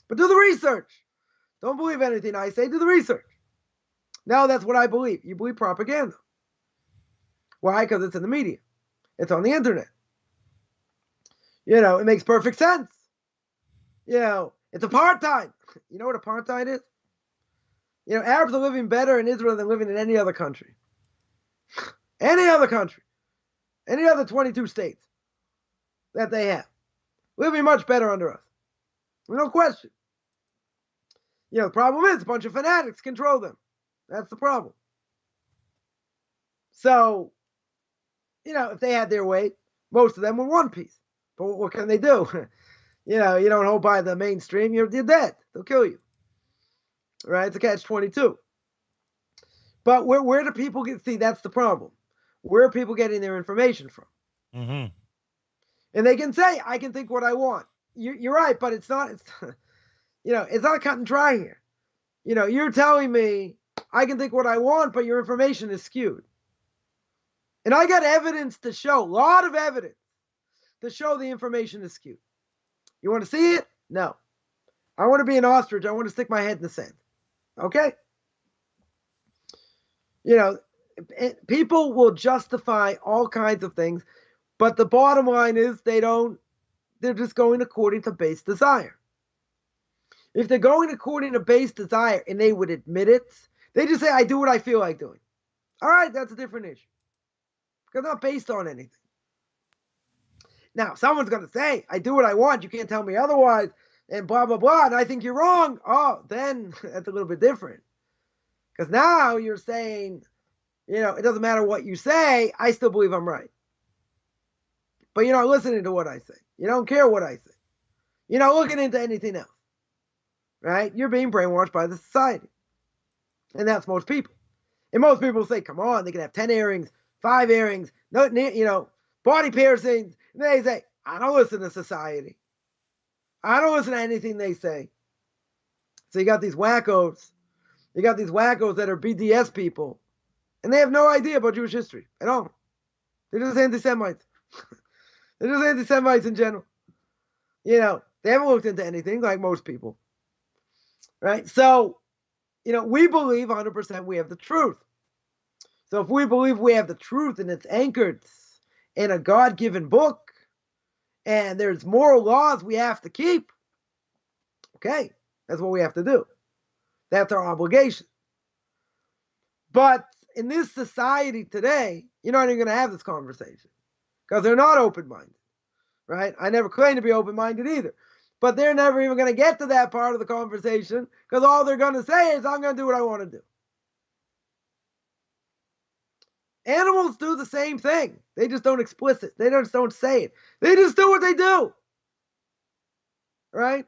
But do the research. Don't believe anything I say. Do the research. Now that's what I believe. You believe propaganda. Why? Because it's in the media. It's on the internet. It makes perfect sense. It's apartheid. You know what apartheid is? Arabs are living better in Israel than living in any other country. Any other country. Any other 22 states that they have. Living much better under us. No question. The problem is a bunch of fanatics control them. That's the problem. So, if they had their way, most of them were one piece. But what can they do? You don't hold by the mainstream, you're dead. They'll kill you. Right? It's a catch-22. But where do people see, that's the problem. Where are people getting their information from? Mm-hmm. And they can say, I can think what I want. You're right, but it's not cut and dry here. You're telling me I can think what I want, but your information is skewed. And I got evidence to show, a lot of evidence to show the information is skewed. You want to see it? No. I want to be an ostrich. I want to stick my head in the sand. Okay? People will justify all kinds of things, but the bottom line is they're just going according to base desire. If they're going according to base desire and they would admit it, they just say, I do what I feel like doing. All right, that's a different issue. Because not based on anything. Now, someone's going to say, I do what I want, you can't tell me otherwise, and blah, blah, blah, and I think you're wrong. Oh, then that's a little bit different. Because now you're saying, it doesn't matter what you say, I still believe I'm right. But you're not listening to what I say. You don't care what I say. You're not looking into anything else. Right? You're being brainwashed by the society. And that's most people. And most people say, come on, they can have 10 earrings, 5 earrings, body piercings. And they say, I don't listen to society. I don't listen to anything they say. So you got these wackos. You got these wackos that are BDS people. And they have no idea about Jewish history at all. They're just anti-Semites. They're just anti-Semites in general. They haven't looked into anything like most people. Right? So, we believe 100% we have the truth. So if we believe we have the truth and it's anchored in a God-given book and there's moral laws we have to keep, okay, that's what we have to do. That's our obligation. But in this society today, you're not even going to have this conversation because they're not open-minded, right? I never claimed to be open-minded either. But they're never even going to get to that part of the conversation because all they're going to say is, I'm going to do what I want to do. Animals do the same thing. They just don't explicit. They just don't say it. They just do what they do. Right?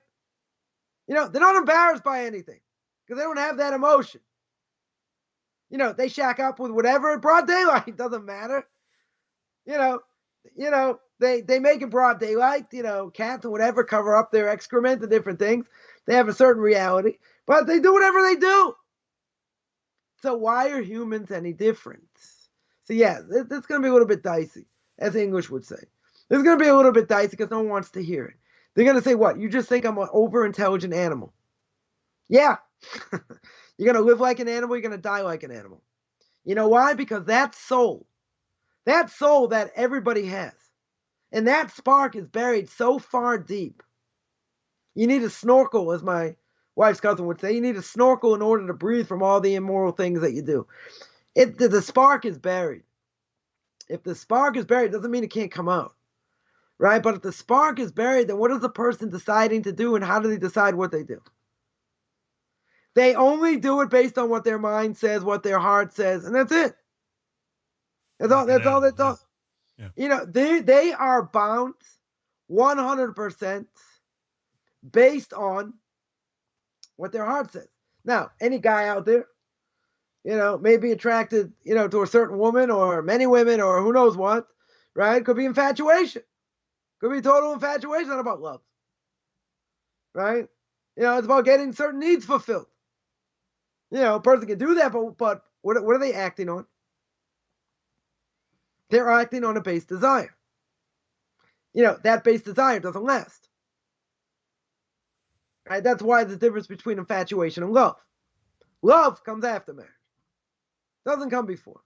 They're not embarrassed by anything because they don't have that emotion. They shack up with whatever in broad daylight. Doesn't matter. They make it broad daylight, cats or whatever cover up their excrement and different things. They have a certain reality, but they do whatever they do. So why are humans any different? So yeah, it's going to be a little bit dicey, as the English would say. It's going to be a little bit dicey because no one wants to hear it. They're going to say, what? You just think I'm an over-intelligent animal. Yeah. You're going to live like an animal. You're going to die like an animal. You know why? Because that soul, That soul that everybody has. And that spark is buried so far deep. You need a snorkel, as my wife's cousin would say. You need a snorkel in order to breathe from all the immoral things that you do. The spark is buried. If the spark is buried, it doesn't mean it can't come out. Right? But if the spark is buried, then what is the person deciding to do, and how do they decide what they do? They only do it based on what their mind says, what their heart says, and that's it. That's all. Yeah. You know, they are bound 100% based on what their heart says. Now, any guy out there, you know, may be attracted, you know, to a certain woman or many women or who knows what, right? Could be infatuation. Could be total infatuation, not about love. Right? You know, it's about getting certain needs fulfilled. You know, a person can do that, but what are they acting on? They're acting on a base desire. You know, that base desire doesn't last. Right? That's why there's a difference between infatuation and love. Love comes after marriage. Doesn't come before.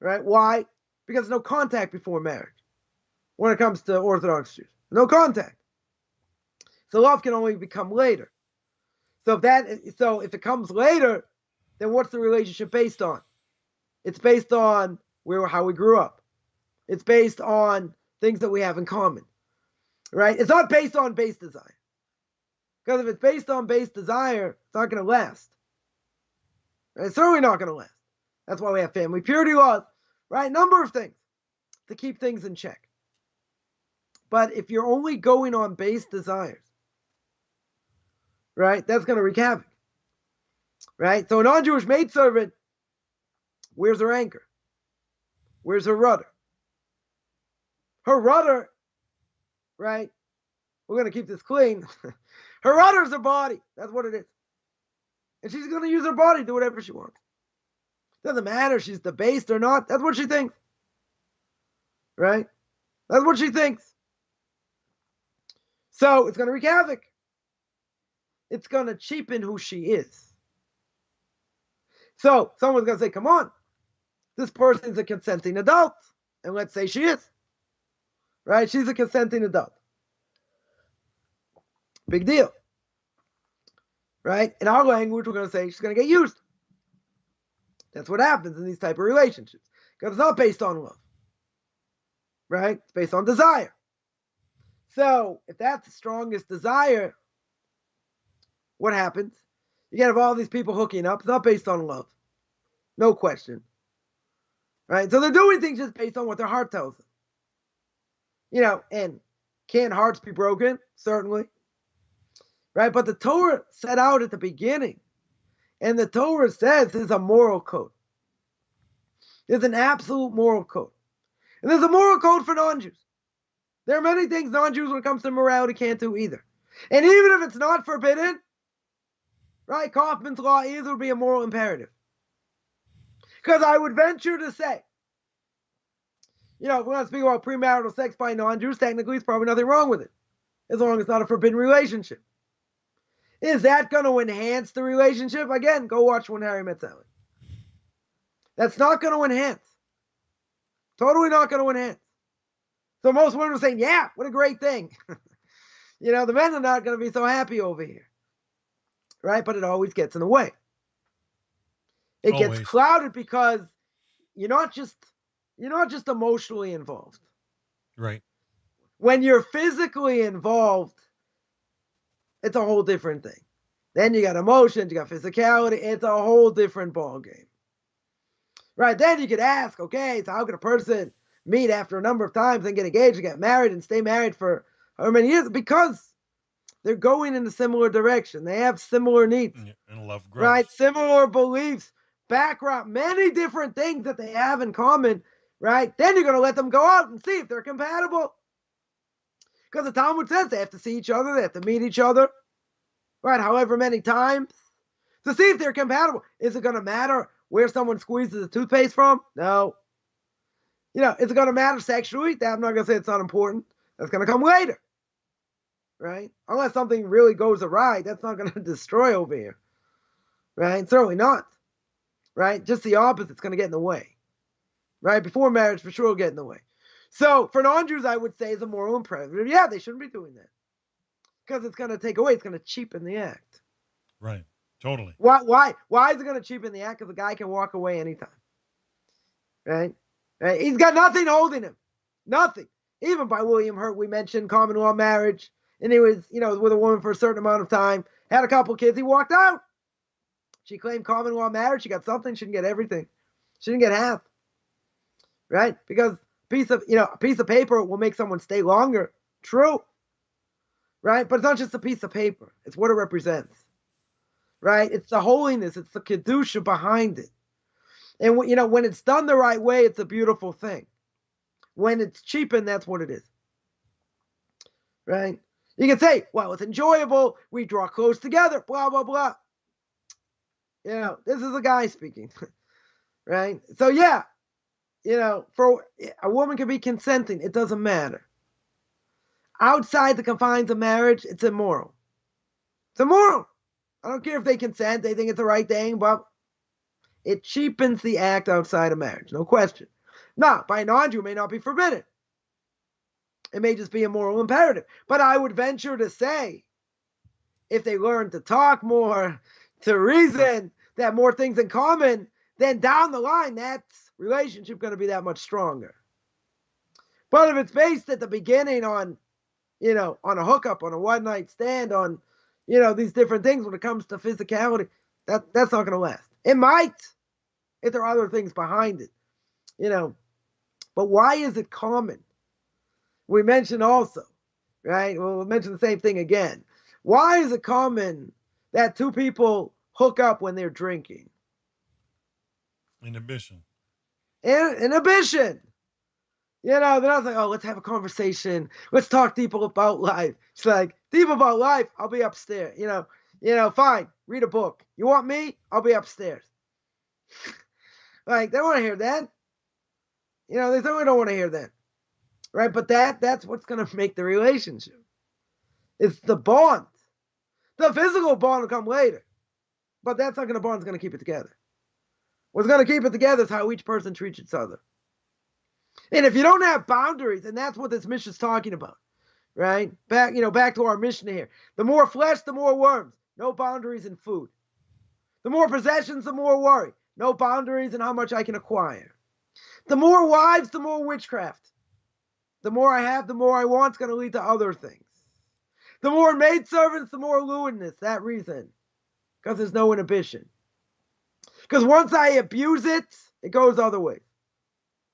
Right? Why? Because there's no contact before marriage. When it comes to Orthodox Jews. No contact. So love can only become later. So if it comes later, then what's the relationship based on? It's based on how we grew up. It's based on things that we have in common. Right? It's not based on base desire. Because if it's based on base desire, it's not going to last. It's certainly not going to last. That's why we have family purity laws, right? Number of things to keep things in check. But if you're only going on base desires, right, that's going to wreak havoc. Right? So a non-Jewish maidservant, where's her anchor? Where's her rudder? Her rudder, right? We're going to keep this clean. Her rudder is her body. That's what it is. And she's going to use her body to do whatever she wants. Doesn't matter if she's debased or not. That's what she thinks. Right? That's what she thinks. So it's going to wreak havoc. It's going to cheapen who she is. So someone's going to say, come on, this person's a consenting adult. And let's say she is. Right? She's a consenting adult. Big deal. Right? In our language, we're going to say she's going to get used. That's what happens in these type of relationships. Because it's not based on love. Right? It's based on desire. So, if that's the strongest desire, what happens? You have all these people hooking up. It's not based on love. No question. Right? So they're doing things just based on what their heart tells them. You know, and can hearts be broken? Certainly. Right? But the Torah set out at the beginning. And the Torah says there's a moral code. There's an absolute moral code. And there's a moral code for non-Jews. There are many things non-Jews, when it comes to morality, can't do either. And even if it's not forbidden, right, Coffman's law is would be a moral imperative. Because I would venture to say, you know, if we want to speak about premarital sex by non-Jews, technically there's probably nothing wrong with it. As long as it's not a forbidden relationship. Is that going to enhance the relationship? Again, go watch When Harry Met Sally. That's not going to enhance. Totally not going to enhance. So most women are saying, yeah, what a great thing. You know, the men are not going to be so happy over here. Right? But it always gets in the way. It gets clouded because you're not just emotionally involved. Right. When you're physically involved, it's a whole different thing. Then you got emotions, you got physicality. It's a whole different ballgame. Right? Then you could ask, okay, so how can a person meet after a number of times and get engaged and get married and stay married for however many years? Because they're going in a similar direction. They have similar needs. And love grows. Right? Similar beliefs, background, many different things that they have in common. Right? Then you're going to let them go out and see if they're compatible. Because the Talmud says they have to see each other, they have to meet each other, right, however many times, to see if they're compatible. Is it going to matter where someone squeezes the toothpaste from? No. You know, is it going to matter sexually? I'm not going to say it's not important. That's going to come later, right? Unless something really goes awry, that's not going to destroy over here, right? Certainly not, right? Just the opposite is going to get in the way. right? Before marriage, for sure, will get in the way. So for non-Jews, I would say is a moral imperative. Yeah, they shouldn't be doing that because it's going to take away. It's going to cheapen the act. Right. Totally. Why is it going to cheapen the act? Because the guy can walk away anytime, right? He's got nothing holding him, nothing. Even by William Hurt, we mentioned common law marriage, and he was, with a woman for a certain amount of time, had a couple kids, he walked out. She claimed common law marriage. She got something. She didn't get everything. She didn't get half, right? Because a piece of paper will make someone stay longer. True, right? But it's not just a piece of paper. It's what it represents, right? It's the holiness. It's the kedusha behind it. And when it's done the right way, it's a beautiful thing. When it's cheapened, that's what it is, right? You can say, well, it's enjoyable. We draw close together, blah, blah, blah. This is a guy speaking, right? So, yeah, for a woman can be consenting. It doesn't matter. Outside the confines of marriage, it's immoral. It's immoral. I don't care if they consent. They think it's the right thing, but it cheapens the act outside of marriage. No question. Now, by a non-Jew, it may not be forbidden. It may just be a moral imperative. But I would venture to say, if they learn to talk more, to reason, that have more things in common, then down the line, that relationship going to be that much stronger. But if it's based at the beginning on, on a hookup, on a one-night stand, on, these different things when it comes to physicality, that's not going to last. It might, if there are other things behind it, But why is it common? We mentioned also, right? We'll mention the same thing again. Why is it common that two people hook up when they're drinking? Inhibition. Inhibition. They're not like, oh, let's have a conversation. Let's talk deep about life. It's like, deep about life, I'll be upstairs. Fine, read a book. You want me? I'll be upstairs. Like, they don't want to hear that. They certainly don't want to hear that. Right? But that's what's going to make the relationship. It's the bond. The physical bond will come later. But that's not going to bond. It's going to keep it together. What's going to keep it together is how each person treats each other. And if you don't have boundaries, and that's what this Mishnah is talking about, right? Back to our Mishnah here. The more flesh, the more worms. No boundaries in food. The more possessions, the more worry. No boundaries in how much I can acquire. The more wives, the more witchcraft. The more I have, the more I want. It's going to lead to other things. The more maidservants, the more lewdness. That reason. Because there's no inhibition. Because once I abuse it, it goes other ways.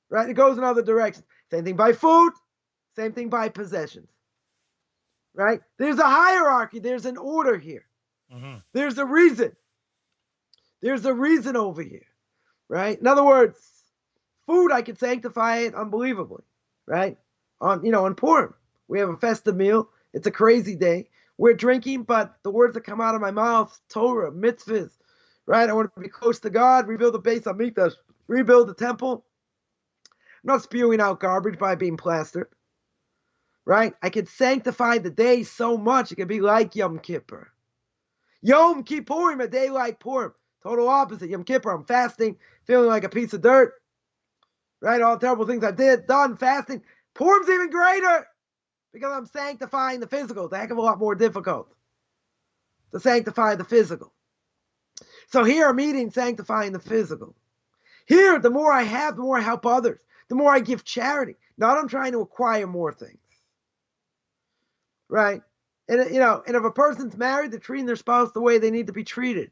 Right? It goes in other directions. Same thing by food. Same thing by possessions. Right? There's a hierarchy. There's an order here. Mm-hmm. There's a reason. There's a reason over here. Right? In other words, food, I could sanctify it unbelievably. Right? On Purim. We have a festive meal. It's a crazy day. We're drinking, but the words that come out of my mouth, Torah, mitzvahs, right? I want to be close to God, rebuild the base of Mikdash, rebuild the temple. I'm not spewing out garbage by being plastered, right? I could sanctify the day so much, it could be like Yom Kippur. Yom Kippurim, a day like Purim. Total opposite. Yom Kippur, I'm fasting, feeling like a piece of dirt, right? All the terrible things I done, fasting. Purim's even greater because I'm sanctifying the physical. It's a heck of a lot more difficult to sanctify the physical. So here I'm eating, sanctifying the physical. Here, the more I have, the more I help others. The more I give charity. Not I'm trying to acquire more things. Right? And if a person's married, they're treating their spouse the way they need to be treated.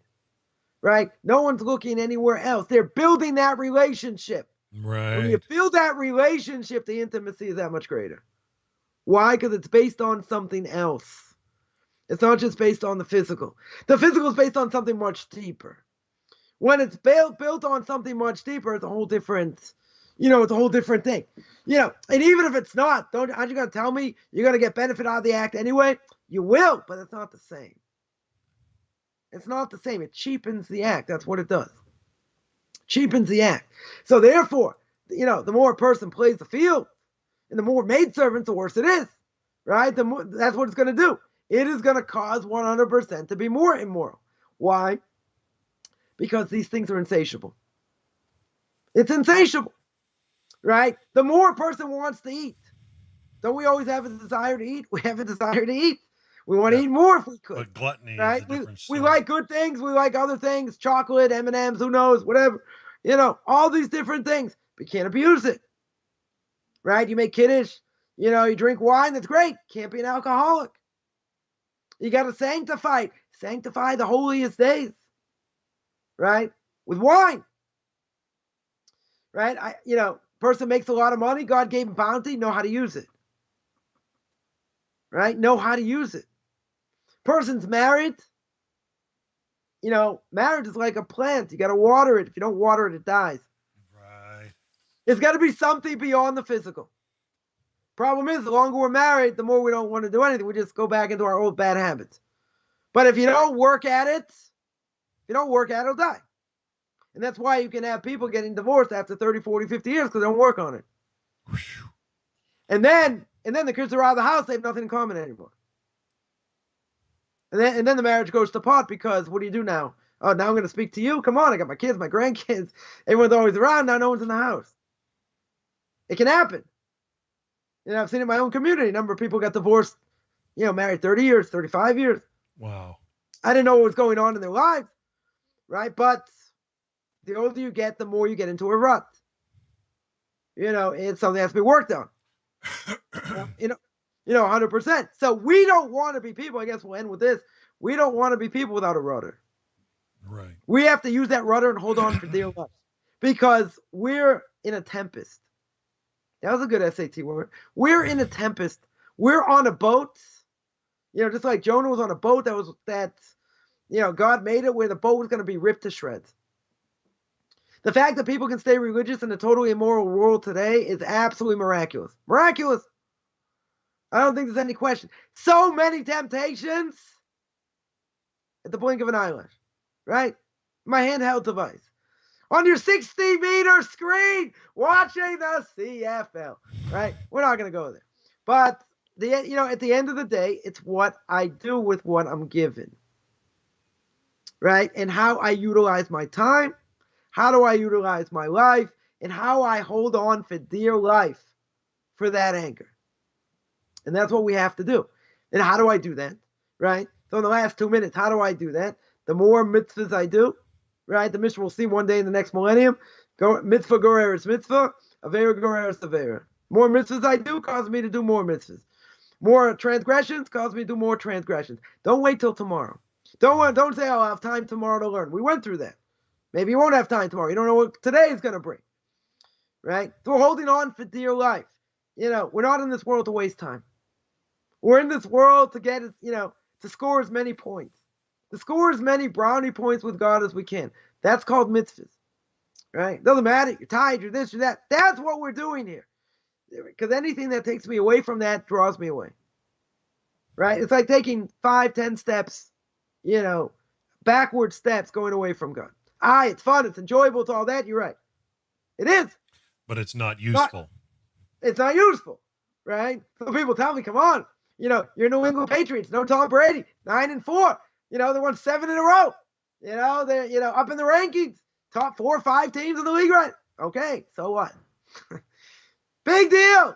Right? No one's looking anywhere else. They're building that relationship. Right. When you build that relationship, the intimacy is that much greater. Why? Because it's based on something else. It's not just based on the physical. The physical is based on something much deeper. When it's built on something much deeper, it's a whole different, it's a whole different thing. And even if it's not, aren't you going to tell me you're going to get benefit out of the act anyway? You will, but it's not the same. It's not the same. It cheapens the act. That's what it does. Cheapens the act. So therefore, the more a person plays the field, and the more maidservants, the worse it is. Right? That's what it's going to do. It is going to cause 100% to be more immoral. Why? Because these things are insatiable. It's insatiable. right? The more a person wants to eat. Don't we always have a desire to eat? We have a desire to eat. We want to eat more if we could. But gluttony right? is a different We story. like good things. We like other things, chocolate, M&Ms, who knows, whatever. All these different things. But you can't abuse it, right? You make kiddush, you drink wine, that's great. Can't be an alcoholic. You got to sanctify the holiest days, right? With wine, right? Person makes a lot of money. God gave him bounty. Know how to use it, right? Know how to use it. Person's married. Marriage is like a plant. You got to water it. If you don't water it, it dies. Right. It's got to be something beyond the physical. Problem is, the longer we're married, the more we don't want to do anything. We just go back into our old bad habits. But if you don't work at it, it'll die. And that's why you can have people getting divorced after 30, 40, 50 years because they don't work on it. And then the kids are out of the house. They have nothing in common anymore. And then the marriage goes to pot because what do you do now? Oh, now I'm going to speak to you? Come on, I got my kids, my grandkids. Everyone's always around. Now no one's in the house. It can happen. I've seen it in my own community. A number of people got divorced, married 30 years, 35 years. Wow. I didn't know what was going on in their lives, right? But the older you get, the more you get into a rut. It's something that has to be worked on. 100%. So we don't want to be people, I guess we'll end with this. We don't want to be people without a rudder. Right. We have to use that rudder and hold on for dear life because we're in a tempest. That was a good SAT word. We're in a tempest. We're on a boat. Just like Jonah was on a boat God made it where the boat was going to be ripped to shreds. The fact that people can stay religious in a totally immoral world today is absolutely miraculous. Miraculous. I don't think there's any question. So many temptations at the blink of an eyelash, right? My handheld device. On your 60-meter screen, watching the CFL, right? We're not going to go there. But, at the end of the day, it's what I do with what I'm given, right? And how I utilize my time, how do I utilize my life, and how I hold on for dear life for that anchor. And that's what we have to do. And how do I do that, right? So in the last 2 minutes, how do I do that? The more mitzvahs I do, right? The Mishnah will see one day in the next millennium. Mitzvah goreres mitzvah, avera goreres avera. More mitzvahs I do cause me to do more mitzvahs. More transgressions cause me to do more transgressions. Don't wait till tomorrow. Don't say, I'll have time tomorrow to learn. We went through that. Maybe you won't have time tomorrow. You don't know what today is going to bring, right? So we're holding on for dear life. We're not in this world to waste time. We're in this world to get, to score as many points. To score as many brownie points with God as we can. That's called mitzvahs, right? Doesn't matter. You're tired, you're this, you're that. That's what we're doing here. Because anything that takes me away from that draws me away, right? It's like taking 5, 10 steps, backward steps going away from God. It's fun, it's enjoyable, it's all that. You're right. It is. But it's not useful. It's not useful, right? So people tell me, come on, you're New England Patriots, no Tom Brady, 9-4. They won 7 in a row. They're, up in the rankings, top 4 or 5 teams in the league, right? Okay, so what? Big deal.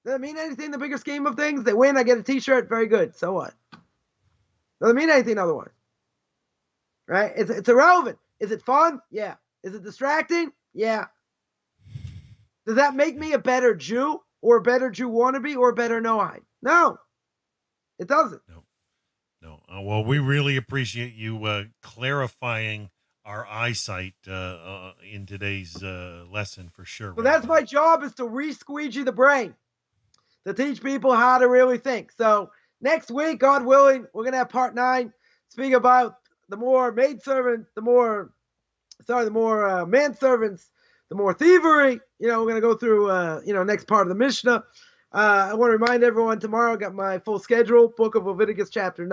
Doesn't mean anything in the bigger scheme of things. They win, I get a t-shirt, very good. So what? Doesn't mean anything otherwise. Right? It's irrelevant. Is it fun? Yeah. Is it distracting? Yeah. Does that make me a better Jew or a better Jew wannabe or a better Noahide? No. It doesn't. No. Well, we really appreciate you clarifying our eyesight in today's lesson for sure. Well, that's my job, is to re-squeegee the brain, to teach people how to really think. So next week, God willing, we're going to have part 9, speak about the more maidservant, the more manservants, the more thievery. We're going to go through, next part of the Mishnah. I want to remind everyone, tomorrow I got my full schedule, Book of Leviticus chapter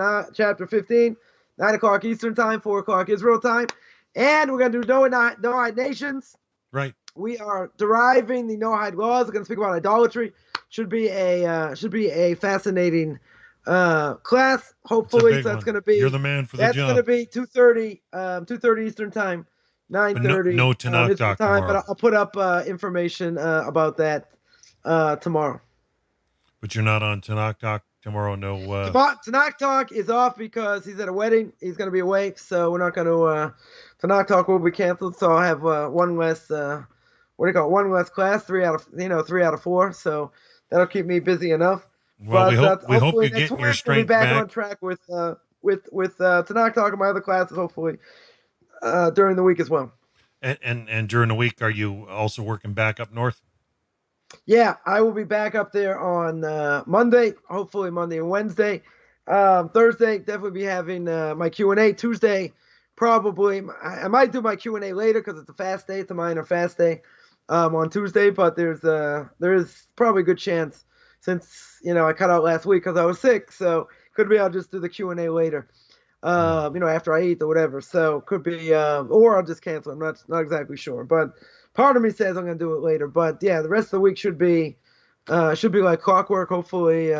15, 9 o'clock Eastern time, 4 o'clock Israel time. And we're going to do Noahide nations. Right. We are deriving the Noahide laws. We're going to speak about idolatry. Should be a fascinating class. Hopefully, so that's going to be. You're the man for the job. That's going to be 2:30 Eastern time. 9:30. No Tanakh is the talk time, tomorrow. but I'll put up information about that tomorrow. But you're not on Tanakh talk tomorrow. No. Tanakh Talk is off because he's at a wedding. He's going to be awake, so we're not going to. Tanakh Talk will be canceled. So I'll have one less. What do you call it? One less class. 3 out of 4. So that'll keep me busy enough. Well, But we hope hopefully you're next getting your week we'll be strength back back. on track with Tanakh Talk and my other classes. Hopefully during the week as well. And during the week, are you also working back up north? Yeah, I will be back up there on Monday, hopefully Monday and Wednesday. Thursday, definitely be having my Q&A. Tuesday, probably. I might do my Q&A later because it's a fast day. It's a minor fast day on Tuesday, but there is probably a good chance since, I cut out last week because I was sick. So could be I'll just do the Q&A later, after I eat or whatever. So could be, or I'll just cancel. I'm not exactly sure, but part of me says I'm going to do it later. But yeah, the rest of the week should be like clockwork. Hopefully,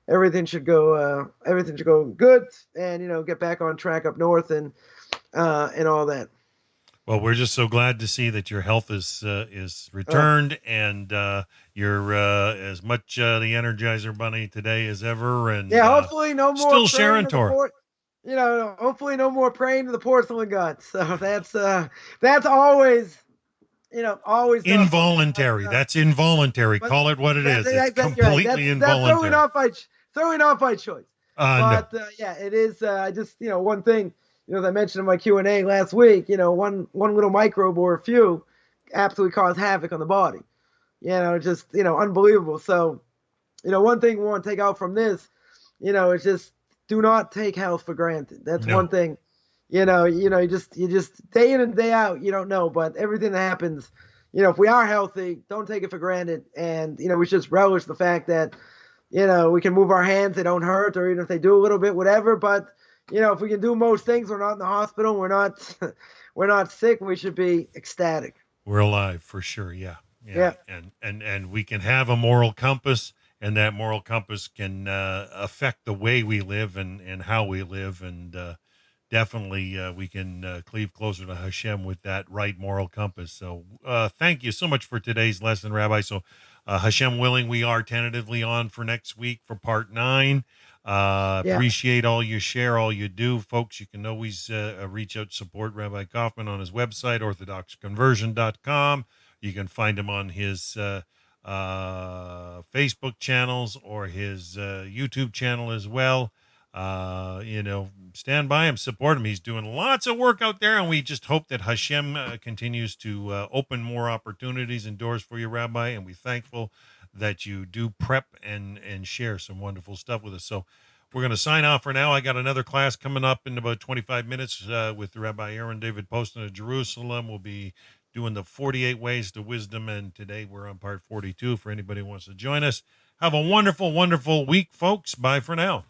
everything should go good, and get back on track up north and all that. Well, we're just so glad to see that your health is returned and you're as much the Energizer Bunny today as ever. And hopefully no more still sharing Torah. Hopefully no more praying to the porcelain god. So that's always. Always involuntary. That's involuntary. Call it what it is. It's completely involuntary. That's throwing off by choice. But no. it is. I just one thing. As I mentioned in my Q&A last week, one little microbe or a few absolutely cause havoc on the body. Just unbelievable. So, one thing we want to take out from this, is just do not take health for granted. That's one thing. You just day in and day out, you don't know, but everything that happens, if we are healthy, don't take it for granted. And, we should just relish the fact that, we can move our hands, they don't hurt, or even if they do a little bit, whatever. But, if we can do most things, we're not in the hospital, we're not sick, we should be ecstatic. We're alive for sure. Yeah. And we can have a moral compass, and that moral compass can affect the way we live and how we live. And, definitely we can cleave closer to Hashem with that right moral compass. So thank you so much for today's lesson, Rabbi. So Hashem willing, we are tentatively on for next week for part 9. Appreciate all you share, all you do. Folks, you can always reach out, support Rabbi Coffman on his website, orthodoxconversion.com. You can find him on his Facebook channels or his YouTube channel as well. Stand by him, support him. He's doing lots of work out there, and we just hope that Hashem continues to open more opportunities and doors for you, Rabbi, and we're thankful that you do prep and share some wonderful stuff with us. So we're going to sign off for now. I got another class coming up in about 25 minutes with Rabbi Aaron David Poston of Jerusalem. We'll be doing the 48 ways to wisdom, and today we're on part 42 for anybody who wants to join us. Have a wonderful, wonderful week, folks. Bye for now.